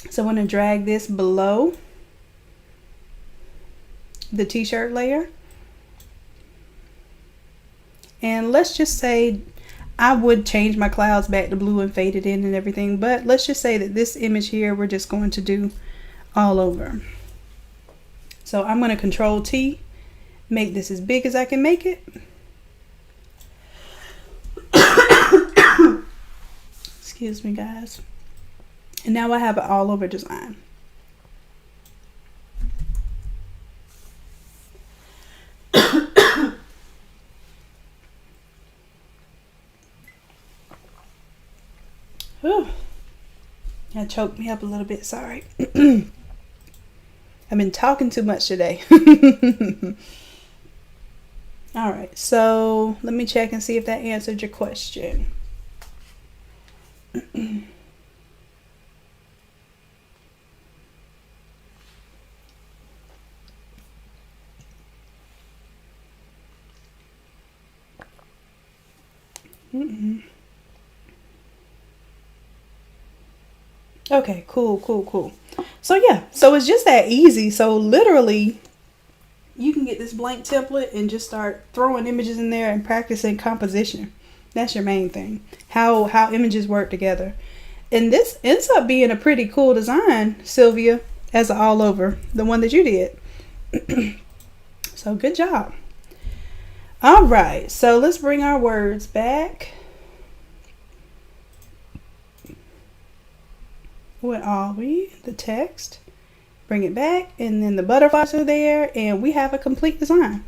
So I'm going to drag this below the t-shirt layer. And let's just say I would change my clouds back to blue and fade it in and everything, but let's just say that this image here, we're just going to do all over. So I'm going to Control T, make this as big as I can make it. Excuse me, guys. And now I have an all over design. Whew. That choked me up a little bit, sorry. I've been talking too much today. All right, so let me check and see if that answered your question. Okay, cool. So yeah, so it's just that easy. So literally you can get this blank template and just start throwing images in there and practicing composition. That's your main thing. How images work together. And this ends up being a pretty cool design, Sylvia, as an all over, the one that you did. So good job. All right, so let's bring our words back. What are we? The text. Bring it back, and then the butterflies are there, and we have a complete design.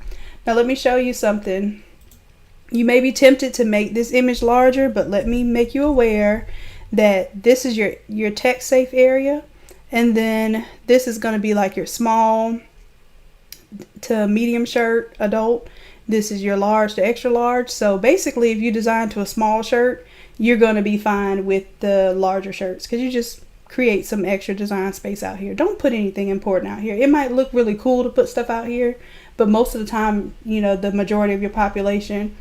Now let me show you something. You may be tempted to make this image larger, but let me make you aware that this is your text safe area, and then this is going to be like your small to medium shirt, adult. This is your large to extra large. So basically, if you design to a small shirt, you're going to be fine with the larger shirts because you just create some extra design space out here. Don't put anything important out here. It might look really cool to put stuff out here, but most of the time, you know, the majority of your population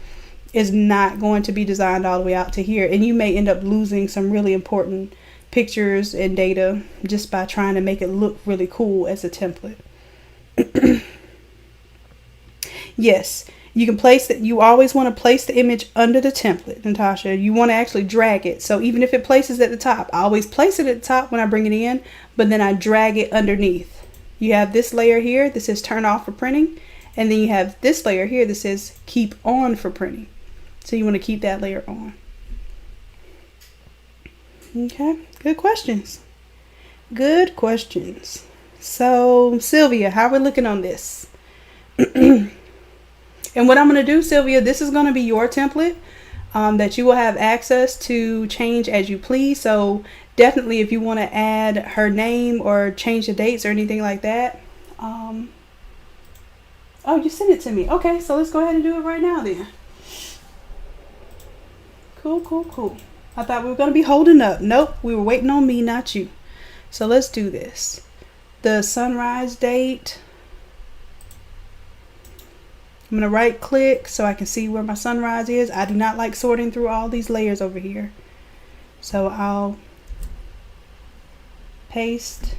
is not going to be designed all the way out to here, and you may end up losing some really important pictures and data just by trying to make it look really cool as a template. Yes, you can place it. You always want to place the image under the template, Natasha. You want to actually drag it. So even if it places at the top, I always place it at the top when I bring it in, but then I drag it underneath. You have this layer here that says turn off for printing, and then you have this layer here that says keep on for printing. So you want to keep that layer on. Okay, good questions. Good questions. So Sylvia, how are we looking on this? And what I'm going to do, Sylvia, this is going to be your template that you will have access to change as you please. So definitely if you want to add her name or change the dates or anything like that. Oh, you sent it to me. Okay, so let's go ahead and do it right now then. Cool, cool, cool. I thought we were going to be holding up. Nope, we were waiting on me, not you. So let's do this. The sunrise date. I'm going to right click so I can see where my sunrise is. I do not like sorting through all these layers over here. So I'll paste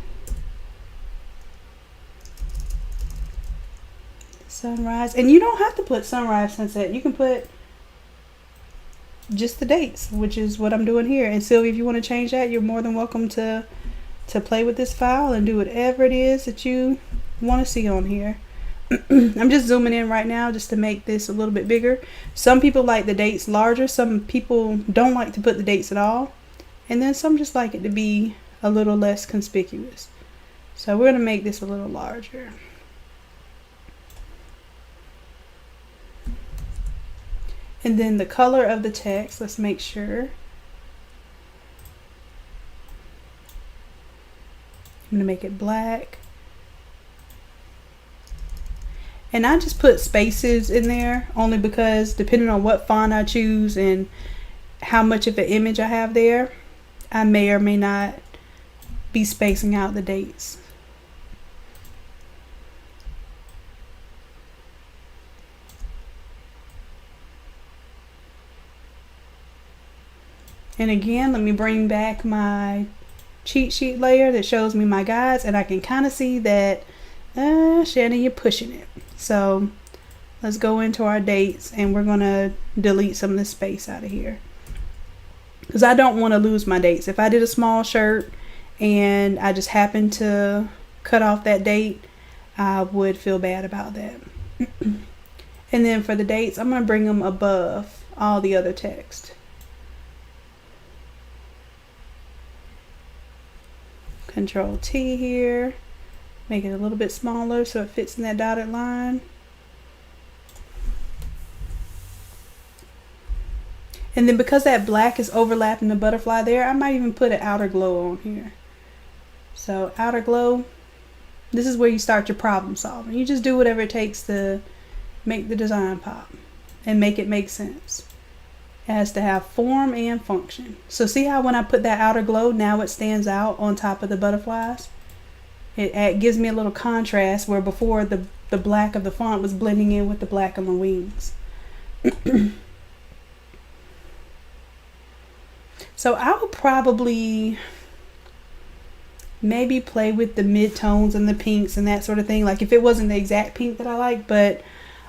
sunrise. And you don't have to put sunrise, sunset. You can put just the dates, which is what I'm doing here. And Sylvia, if you want to change that, you're more than welcome to play with this file and do whatever it is that you want to see on here. I'm just zooming in right now just to make this a little bit bigger. Some people like the dates larger. Some people don't like to put the dates at all. And then some just like it to be a little less conspicuous. So we're going to make this a little larger. And then the color of the text, let's make sure. I'm going to make it black. And I just put spaces in there only because depending on what font I choose and how much of an image I have there, I may or may not be spacing out the dates. And again, let me bring back my cheat sheet layer that shows me my guides, and I can kind of see that Shannon, you're pushing it. So let's go into our dates and we're going to delete some of the space out of here because I don't want to lose my dates. If I did a small shirt and I just happened to cut off that date, I would feel bad about that. And then for the dates, I'm going to bring them above all the other text. Control T here. Make it a little bit smaller so it fits in that dotted line. And then because that black is overlapping the butterfly there, I might even put an outer glow on here. So outer glow, this is where you start your problem solving. You just do whatever it takes to make the design pop and make it make sense. It has to have form and function. So see how when I put that outer glow, now it stands out on top of the butterflies? It gives me a little contrast where before the black of the font was blending in with the black of my wings. So I would probably maybe play with the mid-tones and the pinks and that sort of thing. Like if it wasn't the exact pink that I like, but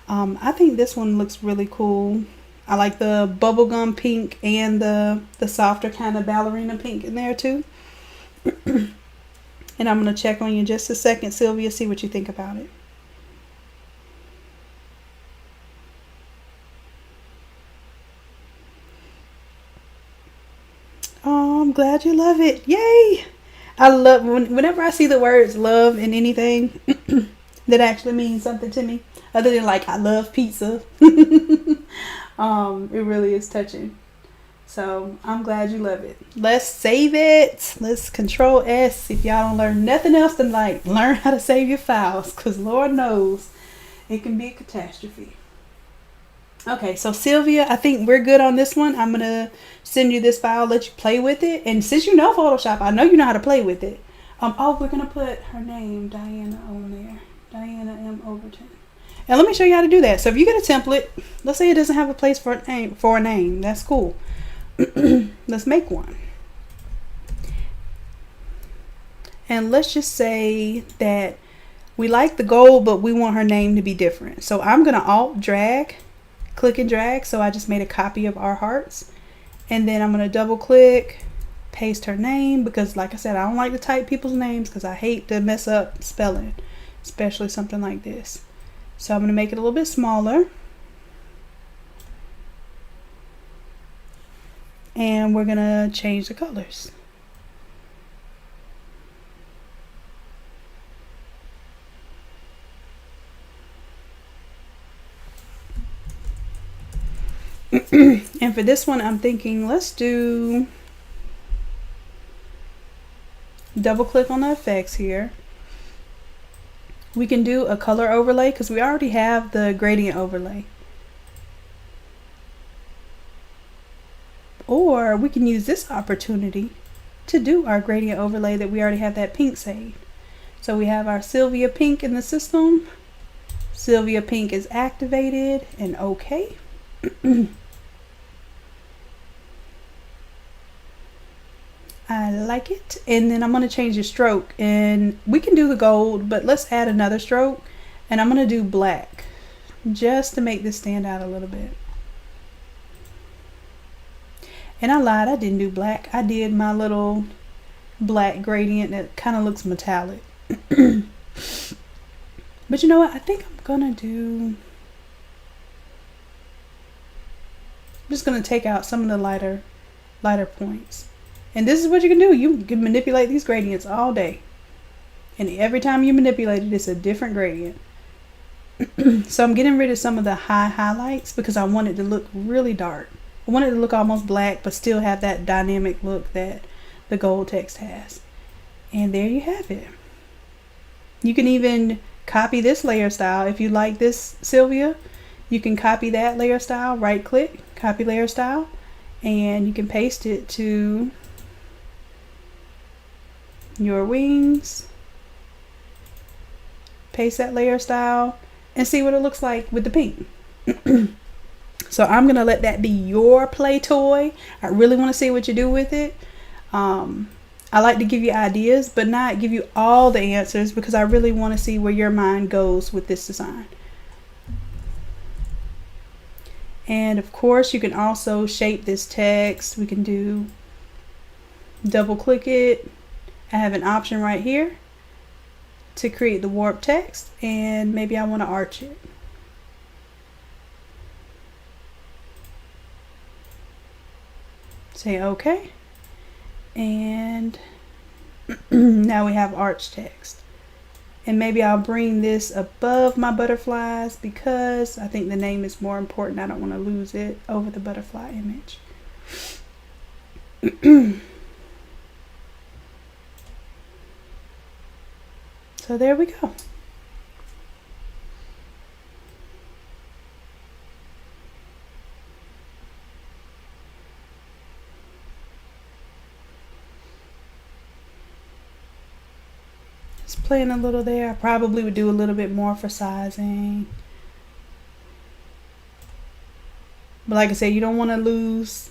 I think this one looks really cool. I like the bubblegum pink and the softer kind of ballerina pink in there too. And I'm going to check on you in just a second, Sylvia, see what you think about it. Oh, I'm glad you love it. Yay! I love, whenever I see the words love in anything that actually means something to me, other than like I love pizza. It really is touching. So I'm glad you love it. Let's save it. Let's Control S if y'all don't learn nothing else than like learn how to save your files, because Lord knows it can be a catastrophe. Okay, so Sylvia, I think we're good on this one. I'm going to send you this file, let you play with it. And since you know Photoshop, I know you know how to play with it. Oh, we're going to put her name, Diana, on there. Diana M. Overton. And let me show you how to do that. So if you get a template, let's say it doesn't have a place for a name. That's cool. Let's make one. And let's just say that we like the gold, but we want her name to be different. So I'm going to Alt drag. Click and drag. So I just made a copy of our hearts, and then I'm going to double click, paste her name, because like I said, I don't like to type people's names because I hate to mess up spelling, especially something like this. So I'm going to make it a little bit smaller, and we're going to change the colors. And for this one, I'm thinking let's do, double click on the effects here. We can do a color overlay because we already have the gradient overlay. Or we can use this opportunity to do our gradient overlay that we already have that pink saved. So we have our Sylvia pink in the system. Sylvia pink is activated and okay. I like it. And then I'm going to change the stroke, and we can do the gold, but let's add another stroke, and I'm going to do black just to make this stand out a little bit. And I lied, I didn't do black. I did my little black gradient that kind of looks metallic. But you know what? I think I'm going to do, I'm just going to take out some of the lighter points. And this is what you can do. You can manipulate these gradients all day. And every time you manipulate it, it's a different gradient. So I'm getting rid of some of the high highlights because I want it to look really dark. I want it to look almost black, but still have that dynamic look that the gold text has. And there you have it. You can even copy this layer style. If you like this, Sylvia, you can copy that layer style, right click, copy layer style, and you can paste it to your wings, paste that layer style, and see what it looks like with the pink. So I'm gonna let that be your play toy. I really want to see what you do with it. I like to give you ideas, but not give you all the answers, because I really want to see where your mind goes with this design. And of course, you can also shape this text. We can do double click it. I have an option right here to create the warp text, and maybe I want to arch it. Say okay, and now we have arch text. And maybe I'll bring this above my butterflies because I think the name is more important. I don't want to lose it over the butterfly image. So there we go. Just playing a little there. I probably would do a little bit more for sizing. But like I said, you don't want to lose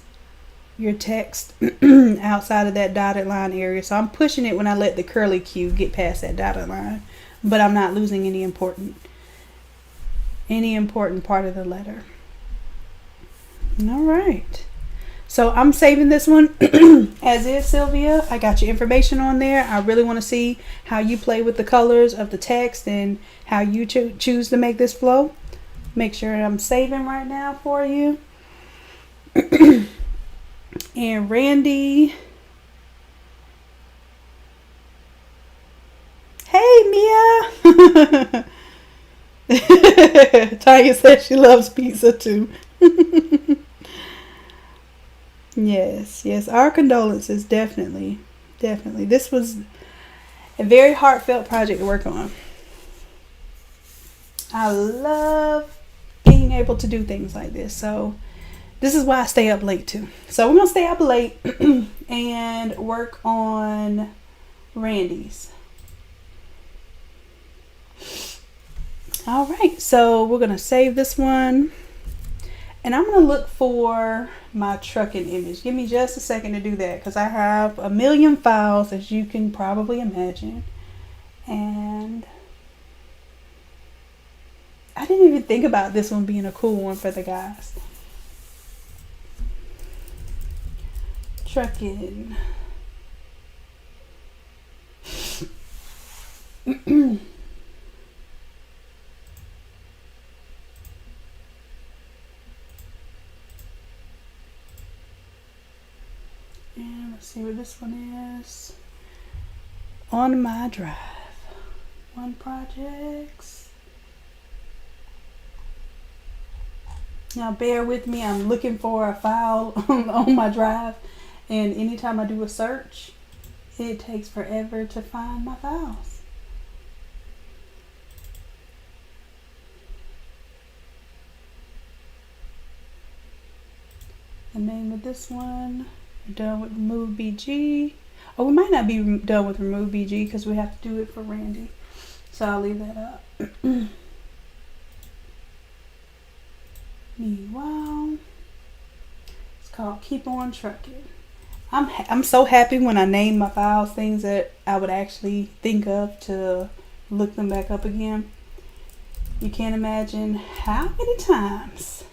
your text outside of that dotted line area. So I'm pushing it when I let the curly Q get past that dotted line, but I'm not losing any important part of the letter. All right. So I'm saving this one as is, Sylvia. I got your information on there. I really want to see how you play with the colors of the text and how you choose to make this flow. Make sure I'm saving right now for you. And Randy. Hey, Mia. Tanya says she loves pizza too. Yes, yes. Our condolences, definitely. Definitely. This was a very heartfelt project to work on. I love being able to do things like this. So this is why I stay up late too. So we're going to stay up late and work on Randy's. All right, so we're going to save this one. And I'm going to look for my Truckin image. Give me just a second to do that because I have a million files, as you can probably imagine. And I didn't even think about this one being a cool one for the guys. Truckin. And let's see where this one is. On my drive. One projects. Now bear with me, I'm looking for a file on my drive, and anytime I do a search, it takes forever to find my files. The name of this one, we're done with remove BG. Oh, we might not be done with remove BG because we have to do it for Randy. So I'll leave that up. Meanwhile, it's called Keep On Truckin. I'm so happy when I name my files things that I would actually think of to look them back up again. You can't imagine how many times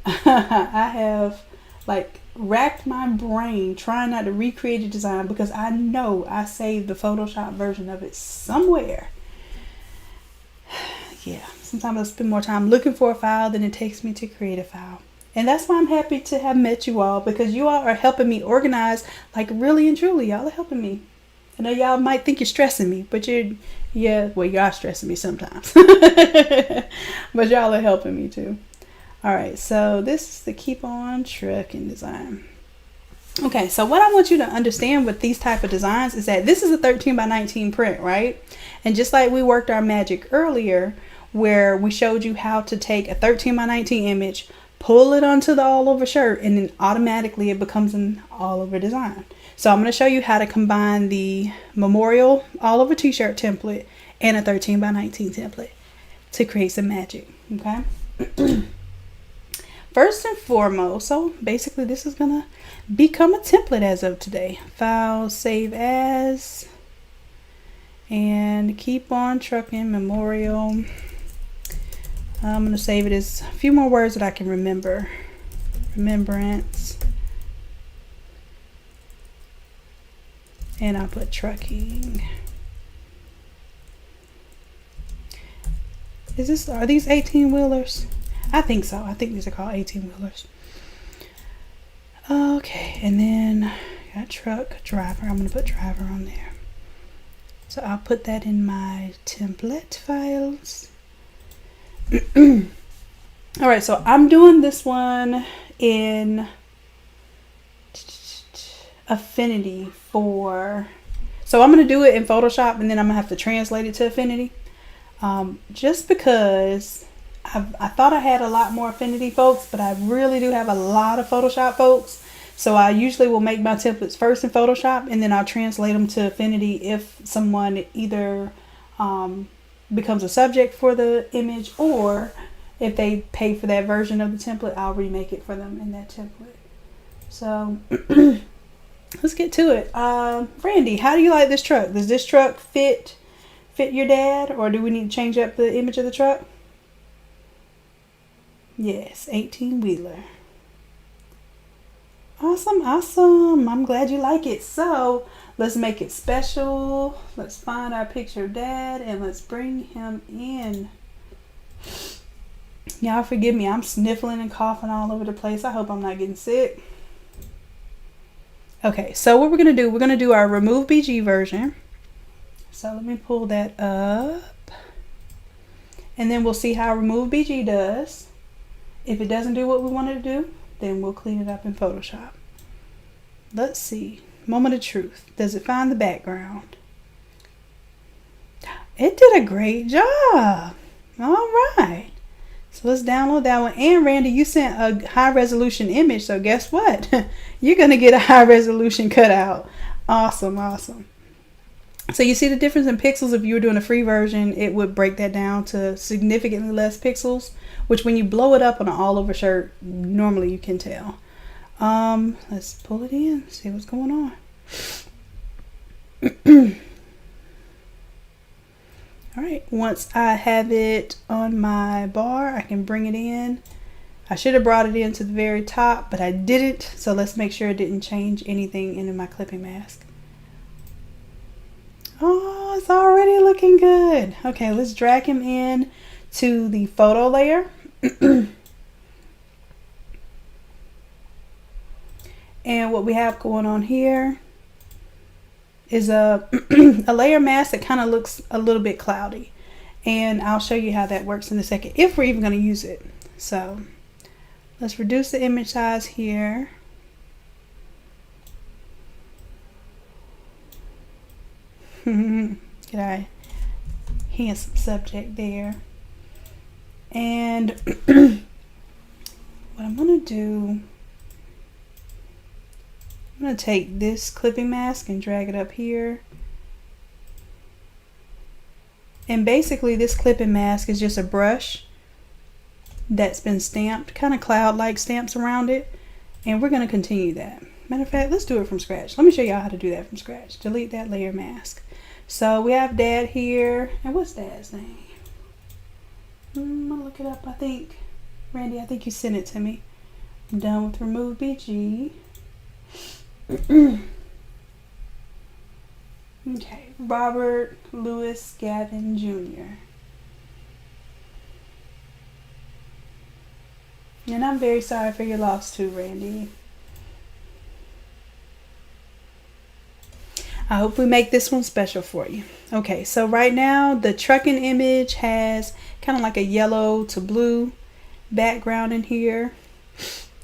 I have like racked my brain trying not to recreate a design because I know I saved the Photoshop version of it somewhere. Yeah, sometimes I spend more time looking for a file than it takes me to create a file. And that's why I'm happy to have met you all, because you all are helping me organize, like really and truly. Y'all are helping me. I know y'all might think you're stressing me, but you are stressing me sometimes. But y'all are helping me too. All right, so this is the Keep On Truckin design. Okay, so what I want you to understand with these type of designs is that this is a 13 by 19 print, right? And just like we worked our magic earlier, where we showed you how to take a 13 by 19 image, pull it onto the all over shirt, and then automatically it becomes an all over design. So I'm going to show you how to combine the memorial all over t-shirt template and a 13 by 19 template to create some magic. Okay. First and foremost, so basically this is going to become a template as of today. File, save as, and Keep On Truckin memorial. I'm going to save it as a few more words that I can remember. Remembrance. And I'll put trucking. Are these 18-wheelers? I think so. I think these are called 18-wheelers. Okay, and then got truck, driver. I'm going to put driver on there. So I'll put that in my template files. All right, so I'm doing this one in Affinity so I'm going to do it in Photoshop and then I'm going to have to translate it to Affinity. Just because I thought I had a lot more Affinity folks, but I really do have a lot of Photoshop folks. So I usually will make my templates first in Photoshop and then I'll translate them to Affinity if someone either becomes a subject for the image, or if they pay for that version of the template, I'll remake it for them in that template. So let's get to it. Randy, how do you like this truck? Does this truck fit your dad, or do we need to change up the image of the truck? Yes, 18-wheeler. Awesome. I'm glad you like it. So let's make it special. Let's find our picture of dad and let's bring him in. Y'all forgive me. I'm sniffling and coughing all over the place. I hope I'm not getting sick. Okay, so what we're going to do our remove BG version. So let me pull that up. And then we'll see how remove BG does. If it doesn't do what we want it to do, then we'll clean it up in Photoshop. Let's see. Moment of truth. Does it find the background? It did a great job. All right. So let's download that one. And Randy, you sent a high resolution image. So guess what? You're going to get a high resolution cutout. Awesome. Awesome. So you see the difference in pixels. If you were doing a free version, it would break that down to significantly less pixels, which when you blow it up on an all over shirt, normally you can tell. Let's pull it in, see what's going on. All right, once I have it on my bar, I can bring it in. I should have brought it in to the very top, but I didn't. So let's make sure it didn't change anything into my clipping mask. Oh, it's already looking good. Okay, let's drag him in to the photo layer. And what we have going on here is a layer mask that kind of looks a little bit cloudy. And I'll show you how that works in a second, if we're even going to use it. So let's reduce the image size here. Get our handsome subject there. And what I'm going to do, I'm going to take this clipping mask and drag it up here. And basically this clipping mask is just a brush that's been stamped, kind of cloud-like stamps around it. And we're going to continue that. Matter of fact, let's do it from scratch. Let me show y'all how to do that from scratch. Delete that layer mask. So we have Dad here. And what's Dad's name? I'm going to look it up. I think, Randy, I think you sent it to me. I'm done with remove BG. Okay, Robert Louis Gavin Jr. And I'm very sorry for your loss too, Randy. I hope we make this one special for you. Okay, so right now the Truckin image has kind of like a yellow to blue background in here.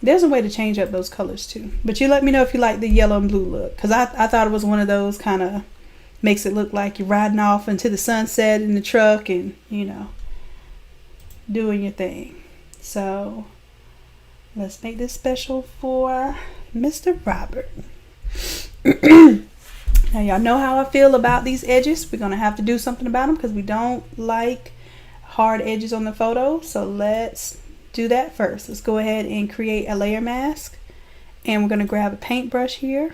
There's a way to change up those colors too. But you let me know if you like the yellow and blue look. Because I thought it was one of those kind of makes it look like you're riding off into the sunset in the truck and, you know, doing your thing. So let's make this special for Mr. Robert. Now y'all know how I feel about these edges. We're going to have to do something about them because we don't like hard edges on the photo. So let's do that first. Let's go ahead and create a layer mask. And we're going to grab a paintbrush here.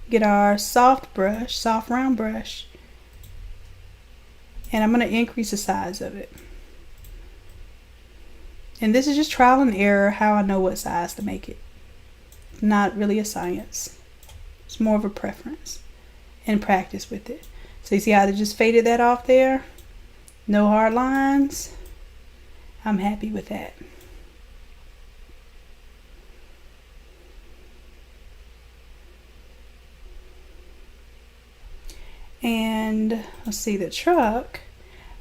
Get our soft brush, soft round brush. And I'm going to increase the size of it. And this is just trial and error how I know what size to make it. Not really a science. It's more of a preference and practice with it. So you see how I just faded that off there? No hard lines. I'm happy with that. And let's see the truck.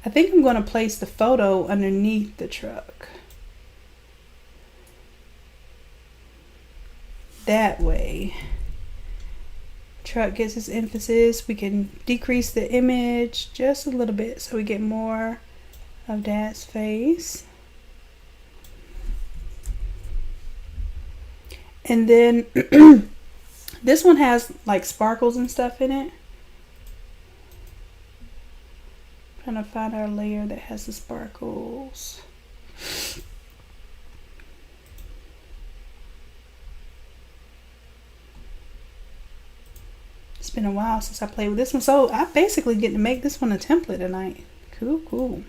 I think I'm going to place the photo underneath the truck. That way, truck gets its emphasis. We can decrease the image just a little bit so we get more of Dad's face. And then this one has like sparkles and stuff in it. Trying to find our layer that has the sparkles. It's been a while since I played with this one, so I basically get to make this one a template tonight. Cool.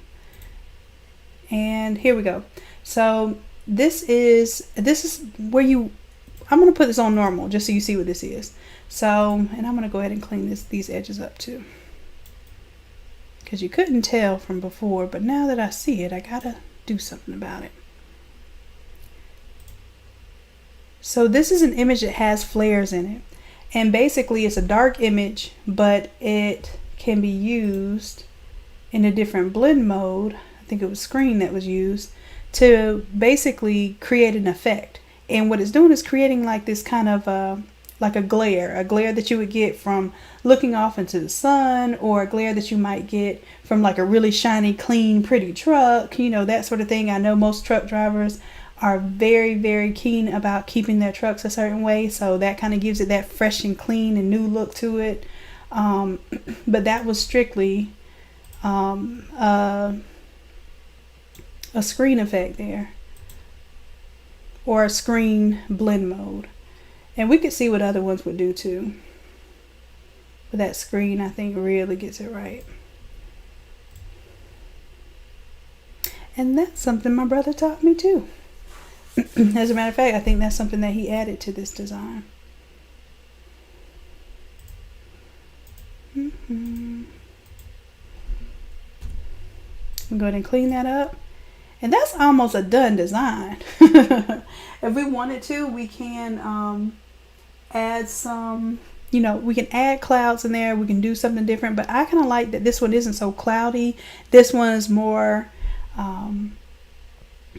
And here we go. So this is where I'm gonna put this on normal just so you see what this is. So, and I'm gonna go ahead and clean these edges up too, because you couldn't tell from before, but now that I see it, I gotta do something about it. So this is an image that has flares in it. And basically it's a dark image, but it can be used in a different blend mode. I think it was screen that was used to basically create an effect. And what it's doing is creating like this kind of like a glare that you would get from looking off into the sun, or a glare that you might get from like a really shiny, clean, pretty truck, you know, that sort of thing. I know most truck drivers are very, very keen about keeping their trucks a certain way, so that kind of gives it that fresh and clean and new look to it. But that was strictly a screen effect there, or a screen blend mode. And we could see what other ones would do too. But that screen, I think, really gets it right. And that's something my brother taught me too. As a matter of fact, I think that's something that he added to this design. I'm gonna go ahead and clean that up. And that's almost a done design. If we wanted to, we can add some, you know, we can add clouds in there. We can do something different. But I kind of like that this one isn't so cloudy. This one is more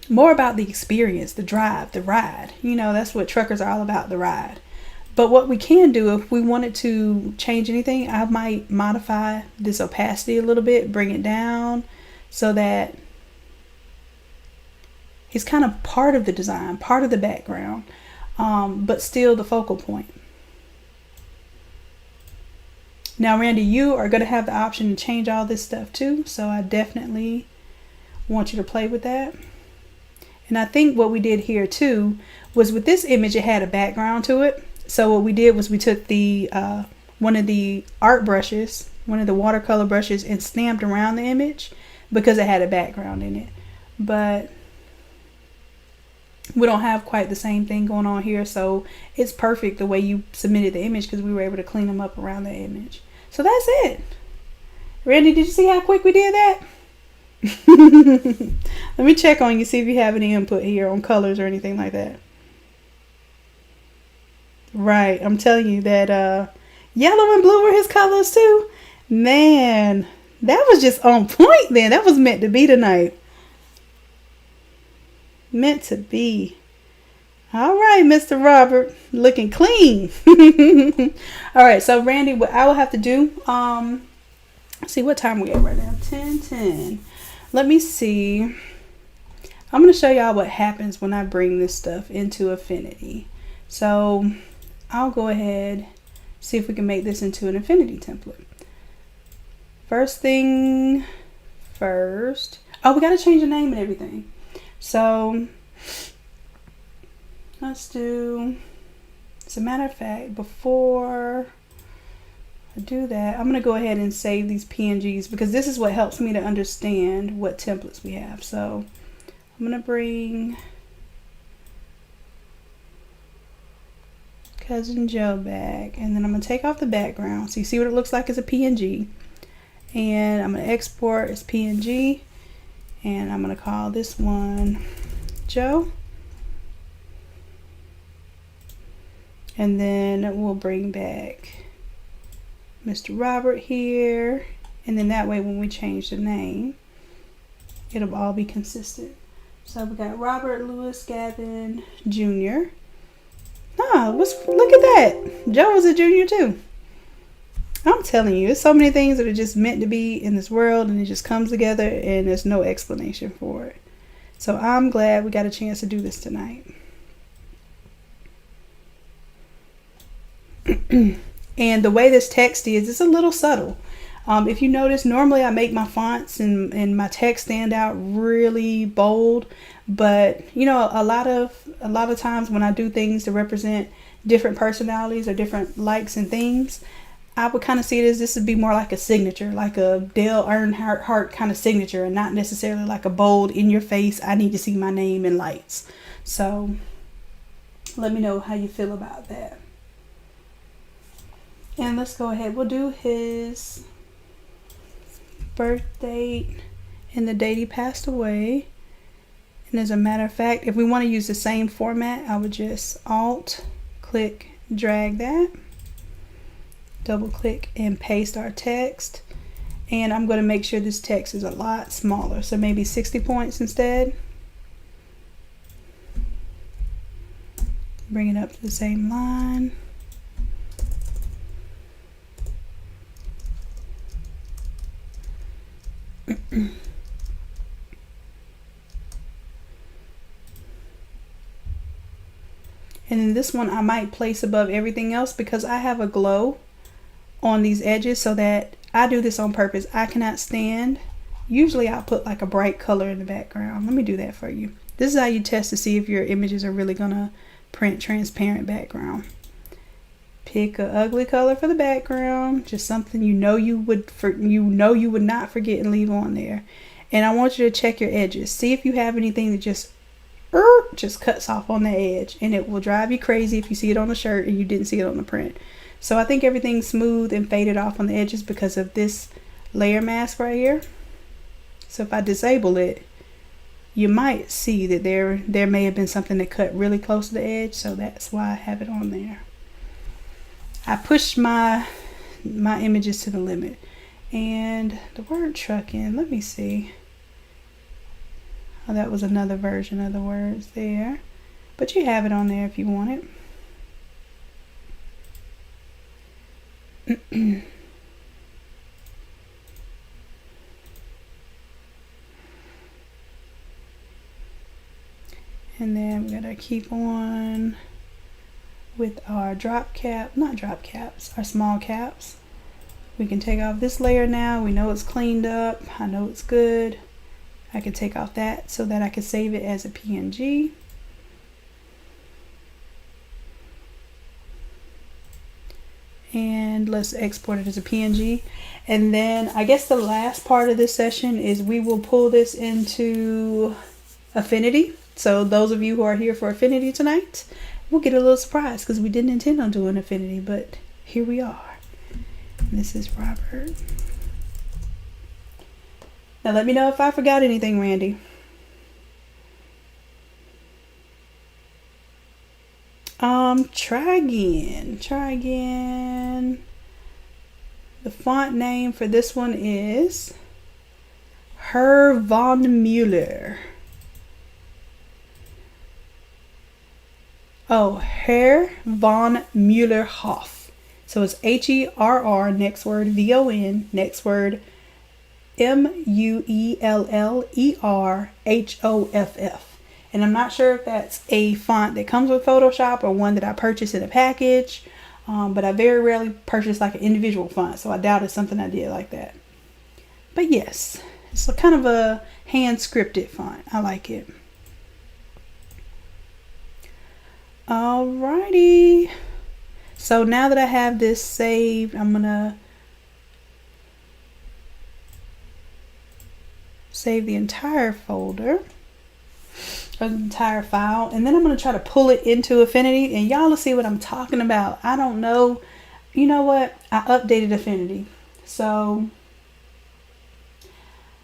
about the experience, the drive, the ride. You know, that's what truckers are all about, the ride. But what we can do, if we wanted to change anything, I might modify this opacity a little bit, bring it down so that it's kind of part of the design, part of the background, but still the focal point. Now, Randy, you are going to have the option to change all this stuff too, so I definitely want you to play with that. And I think what we did here too was, with this image, it had a background to it. So what we did was we took the one of the art brushes, one of the watercolor brushes, and stamped around the image because it had a background in it. But we don't have quite the same thing going on here, so it's perfect the way you submitted the image, because we were able to clean them up around the image. So that's it. Randy, did you see how quick we did that? Let me check on you, see if you have any input here on colors or anything like that. Right, I'm telling you that yellow and blue were his colors too. Man, that was just on point then. That was meant to be tonight. Meant to be. All right, Mr. Robert, looking clean. All right, so Randy, what I will have to do, let's see, what time we at right now? 10:10. Let me see. I'm going to show y'all what happens when I bring this stuff into Affinity. So I'll go ahead, see if we can make this into an Affinity template. First thing first. Oh, we got to change the name and everything. So let's do, as a matter of fact, before I do that, I'm going to go ahead and save these PNGs, because this is what helps me to understand what templates we have. So I'm going to bring Cousin Joe back, and then I'm going to take off the background so you see what it looks like as a PNG, and I'm going to export as PNG, and I'm going to call this one Joe, and then we'll bring back Mr. Robert here, and then that way when we change the name, it'll all be consistent. So we got Robert Louis Gavin Jr. Oh, look at that. Joe was a junior too. I'm telling you, there's so many things that are just meant to be in this world, and it just comes together and there's no explanation for it. So I'm glad we got a chance to do this tonight. And the way this text is, it's a little subtle. If you notice, normally I make my fonts and my text stand out really bold, but you know, a lot of times when I do things to represent different personalities or different likes and themes, I would kind of see it as this would be more like a signature, like a Dale Earnhardt kind of signature, and not necessarily like a bold, in your face, I need to see my name in lights. So let me know how you feel about that. And let's go ahead, we'll do his birth date and the date he passed away. And as a matter of fact, if we want to use the same format, I would just Alt click, drag that, double click and paste our text. And I'm going to make sure this text is a lot smaller, so maybe 60 points instead. Bring it up to the same line. And then this one I might place above everything else because I have a glow on these edges, so that I do this on purpose. I cannot stand, usually I'll put like a bright color in the background. Let me do that for you. This is how you test to see if your images are really gonna print transparent background. Pick an ugly color for the background, just something you know you would not forget and leave on there. And I want you to check your edges. See if you have anything that just cuts off on the edge, and it will drive you crazy if you see it on the shirt and you didn't see it on the print. So I think everything's smooth and faded off on the edges because of this layer mask right here. So if I disable it, you might see that there may have been something that cut really close to the edge, so that's why I have it on there. I pushed my images to the limit. And the word truckin', let me see. Oh, that was another version of the words there. But you have it on there if you want it. And then we're gonna keep on with our our small caps. We can take off this layer now. We know it's cleaned up. I know it's good. I can take off that so that I can save it as a PNG. And let's export it as a PNG. And then I guess the last part of this session is we will pull this into Affinity. So those of you who are here for Affinity tonight will get a little surprise because we didn't intend on doing Affinity, but here we are. And this is Robert. Now let me know if I forgot anything, Randy. Try again. The font name for this one is Herr von Mueller. Oh, Herr von Muellerhoff. So it's H-E-R-R, next word V-O-N, next word M-U-E-L-L-E-R-H-O-F-F. And I'm not sure if that's a font that comes with Photoshop or one that I purchased in a package. But I very rarely purchase like an individual font, so I doubt it's something I did like that. But yes, it's a kind of a hand scripted font. I like it. Alrighty. So now that I have this saved, I'm gonna save the entire folder, or the entire file, and then I'm gonna try to pull it into Affinity, and y'all will see what I'm talking about. I don't know. You know what? I updated Affinity, so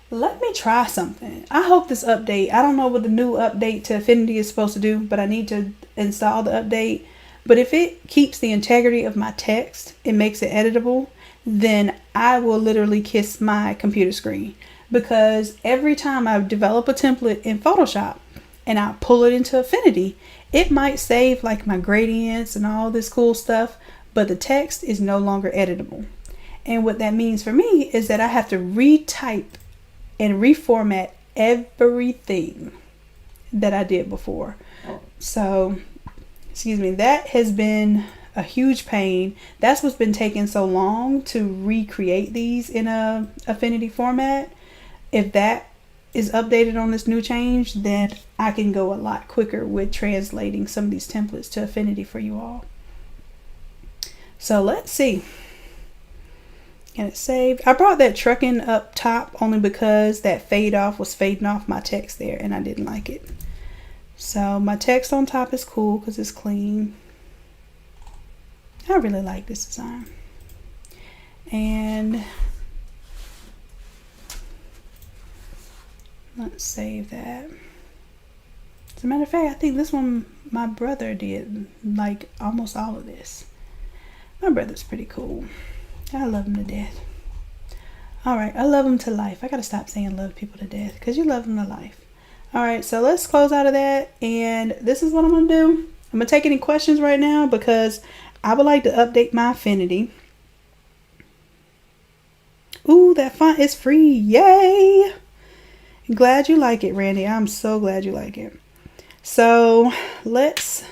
let me try something. I hope this update, I don't know what the new update to Affinity is supposed to do, but I need to install the update. But if it keeps the integrity of my text and makes it editable, then I will literally kiss my computer screen. Because every time I develop a template in Photoshop and I pull it into Affinity, it might save like my gradients and all this cool stuff, but the text is no longer editable. And what that means for me is that I have to retype and reformat everything that I did before. So, excuse me, that has been a huge pain. That's what's been taking so long to recreate these in a Affinity format. If that is updated on this new change, then I can go a lot quicker with translating some of these templates to Affinity for you all. So let's see. And it's saved. I brought that Truckin up top only because that fade off was fading off my text there and I didn't like it. So my text on top is cool because it's clean. I really like this design. And let's save that. As a matter of fact, I think this one my brother did like almost all of this. My brother's pretty cool. I love him to death. Alright, I love him to life. I gotta stop saying love people to death because you love them to life. Alright, so let's close out of that. And this is what I'm gonna do. I'm gonna take any questions right now because I would like to update my Affinity. Ooh, that font is free. Yay! Glad you like it, Randy. I'm so glad you like it. So let's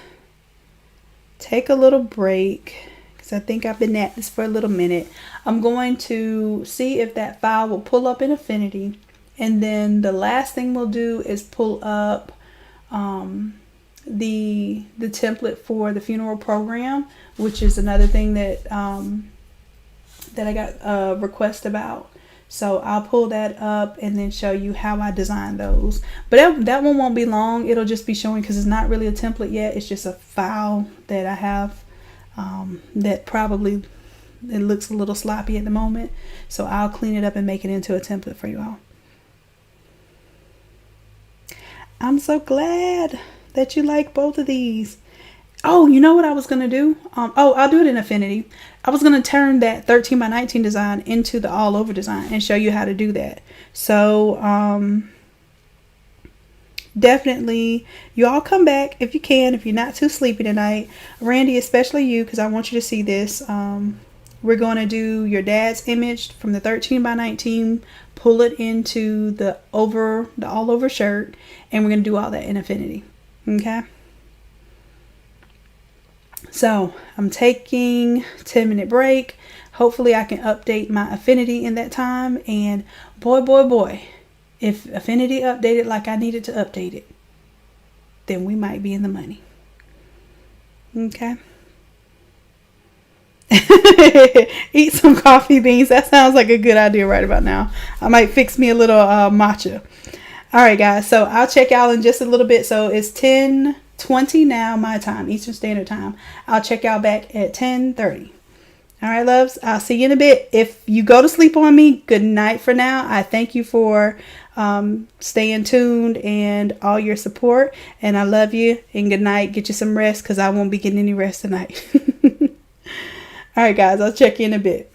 take a little break because I think I've been at this for a little minute. I'm going to see if that file will pull up in Affinity. And then the last thing we'll do is pull up the template for the funeral program, which is another thing that that I got a request about. So I'll pull that up and then show you how I designed those. But that one won't be long. It'll just be showing because it's not really a template yet. It's just a file that I have that probably it looks a little sloppy at the moment. So I'll clean it up and make it into a template for you all. I'm so glad that you like both of these. Oh, you know what I was going to do? I'll do it in Affinity. I was going to turn that 13 by 19 design into the all over design and show you how to do that. So, definitely, you all come back if you can, if you're not too sleepy tonight. Randy, especially you, because I want you to see this. We're going to do your dad's image from the 13 by 19, pull it into the all over shirt, and we're going to do all that in Affinity. Okay? So I'm taking a 10-minute break. Hopefully I can update my Affinity in that time. And boy, if Affinity updated like I needed to update it, then we might be in the money. Okay. Eat some coffee beans. That sounds like a good idea right about now. I might fix me a little matcha. All right, guys. So I'll check y'all in just a little bit. So it's 10:20 now, my time, Eastern Standard Time. I'll check y'all back at 10:30. All right, loves. I'll see you in a bit. If you go to sleep on me, good night for now. I thank you for staying tuned and all your support. And I love you. And good night. Get you some rest because I won't be getting any rest tonight. All right, guys. I'll check you in a bit.